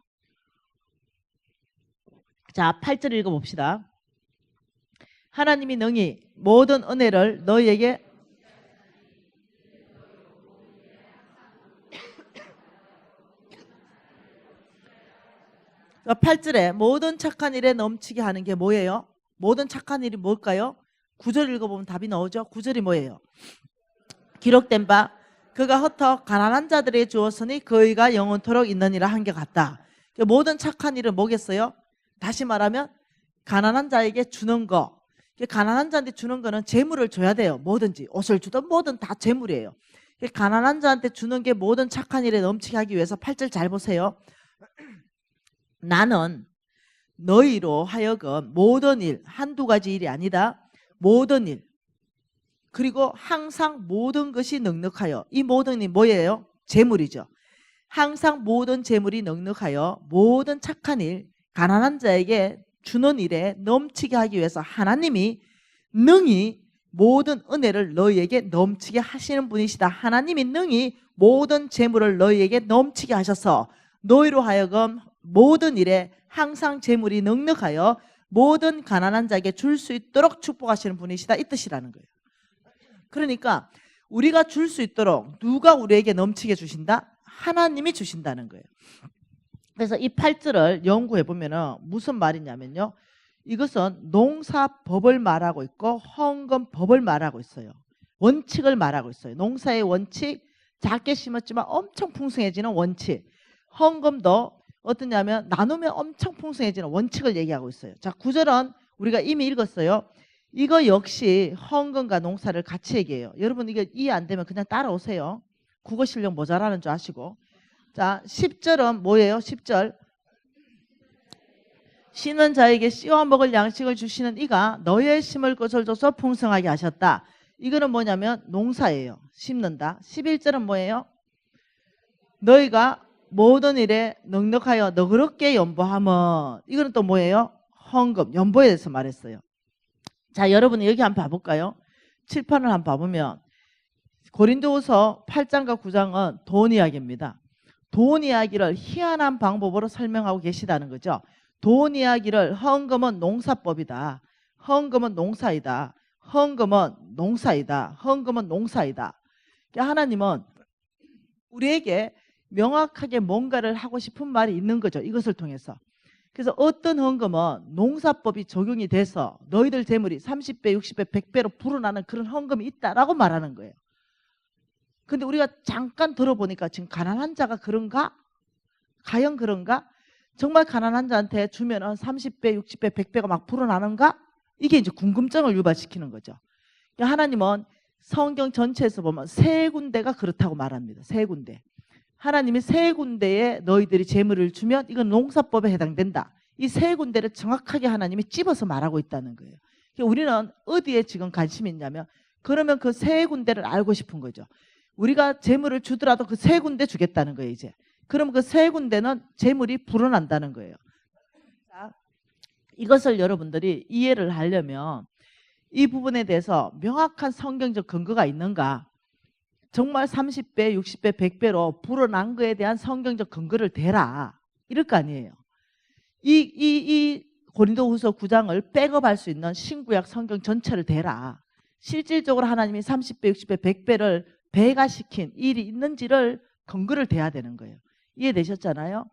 자, 8절 읽어봅시다. 하나님이 능히 모든 은혜를 너희에게 자, 8절에 모든 착한 일에 넘치게 하는 게 뭐예요? 모든 착한 일이 뭘까요? 9절 읽어보면 답이 나오죠. 9절이 뭐예요? 기록된 바 그가 흩어 가난한 자들에게 주었으니 그의가 영원토록 있느니라 한 게 같다. 모든 착한 일은 뭐겠어요? 다시 말하면 가난한 자에게 주는 거. 가난한 자한테 주는 거는 재물을 줘야 돼요. 뭐든지 옷을 주든 뭐든 다 재물이에요. 가난한 자한테 주는 게 모든 착한 일에 넘치게 하기 위해서 8절 잘 보세요. 나는 너희로 하여금 모든 일, 한두 가지 일이 아니다. 모든 일, 그리고 항상 모든 것이 넉넉하여. 이 모든 이 뭐예요? 재물이죠. 항상 모든 재물이 넉넉하여 모든 착한 일, 가난한 자에게 주는 일에 넘치게 하기 위해서 하나님이 능히 모든 은혜를 너희에게 넘치게 하시는 분이시다. 하나님이 능히 모든 재물을 너희에게 넘치게 하셔서 너희로 하여금 모든 일에 항상 재물이 넉넉하여 모든 가난한 자에게 줄 수 있도록 축복하시는 분이시다. 이 뜻이라는 거예요. 그러니까 우리가 줄 수 있도록 누가 우리에게 넘치게 주신다? 하나님이 주신다는 거예요. 그래서 이 8절을 연구해 보면 무슨 말이냐면요, 이것은 농사법을 말하고 있고 헌금법을 말하고 있어요. 원칙을 말하고 있어요. 농사의 원칙, 작게 심었지만 엄청 풍성해지는 원칙. 헌금도 어떠냐면 나누면 엄청 풍성해지는 원칙을 얘기하고 있어요. 자, 9절은 우리가 이미 읽었어요. 이거 역시 헌금과 농사를 같이 얘기해요. 여러분 이게 이해 안 되면 그냥 따라오세요. 국어 실력 모자라는 줄 아시고. 자, 10절은 뭐예요? 10절. 심는 자에게 씌워 먹을 양식을 주시는 이가 너의 심을 것을 줘서 풍성하게 하셨다. 이거는 뭐냐면 농사예요. 심는다. 11절은 뭐예요? 너희가 모든 일에 넉넉하여 너그럽게 연보하면, 이거는 또 뭐예요? 헌금, 연보에 대해서 말했어요. 자, 여러분 여기 한번 봐볼까요? 칠판을 한번 봐보면 고린도후서 8장과 9장은 돈 이야기입니다. 돈 이야기를 희한한 방법으로 설명하고 계시다는 거죠. 돈 이야기를 헌금은 농사법이다. 헌금은 농사이다. 헌금은 농사이다. 헌금은 농사이다. 그러니까 하나님은 우리에게 명확하게 뭔가를 하고 싶은 말이 있는 거죠. 이것을 통해서. 그래서 어떤 헌금은 농사법이 적용이 돼서 너희들 재물이 30배, 60배, 100배로 불어나는 그런 헌금이 있다라고 말하는 거예요. 근데 우리가 잠깐 들어보니까 지금 가난한 자가 그런가? 과연 그런가? 정말 가난한 자한테 주면은 30배, 60배, 100배가 막 불어나는가? 이게 이제 궁금증을 유발시키는 거죠. 그러니까 하나님은 성경 전체에서 보면 세 군데가 그렇다고 말합니다. 세 군데. 하나님이 세 군데에 너희들이 재물을 주면 이건 농사법에 해당된다. 이 세 군데를 정확하게 하나님이 찝어서 말하고 있다는 거예요. 그러니까 우리는 어디에 지금 관심이 있냐면 그러면 그 세 군데를 알고 싶은 거죠. 우리가 재물을 주더라도 그 세 군데 주겠다는 거예요, 이제. 그럼 그 세 군데는 재물이 불어난다는 거예요. 자, 이것을 여러분들이 이해를 하려면 이 부분에 대해서 명확한 성경적 근거가 있는가? 정말 30배, 60배, 100배로 불어난 거에 대한 성경적 근거를 대라. 이럴 거 아니에요. 이 고린도후서 9장을 백업할 수 있는 신구약 성경 전체를 대라. 실질적으로 하나님이 30배, 60배, 100배를 배가시킨 일이 있는지를 근거를 대야 되는 거예요. 이해되셨잖아요?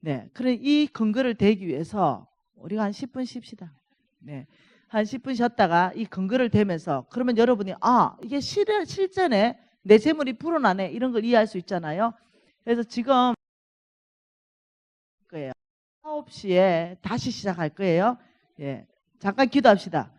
네. 그래 이 근거를 대기 위해서 우리가 한 10분 쉽시다. 네. 한 10분 쉬었다가 이 근거를 대면서 그러면 여러분이 이게 실전에 내 재물이 불어나네 이런 걸 이해할 수 있잖아요. 그래서 지금 거예요. 9시에 다시 시작할 거예요. 예. 잠깐 기도합시다.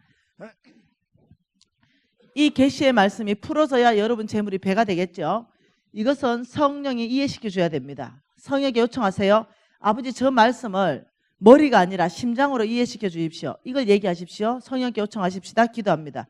이 계시의 말씀이 풀어져야 여러분 재물이 배가 되겠죠. 이것은 성령이 이해시켜 줘야 됩니다. 성령에게 요청하세요. 아버지 저 말씀을 머리가 아니라 심장으로 이해시켜 주십시오. 이걸 얘기하십시오. 성령께 요청하십시다. 기도합니다.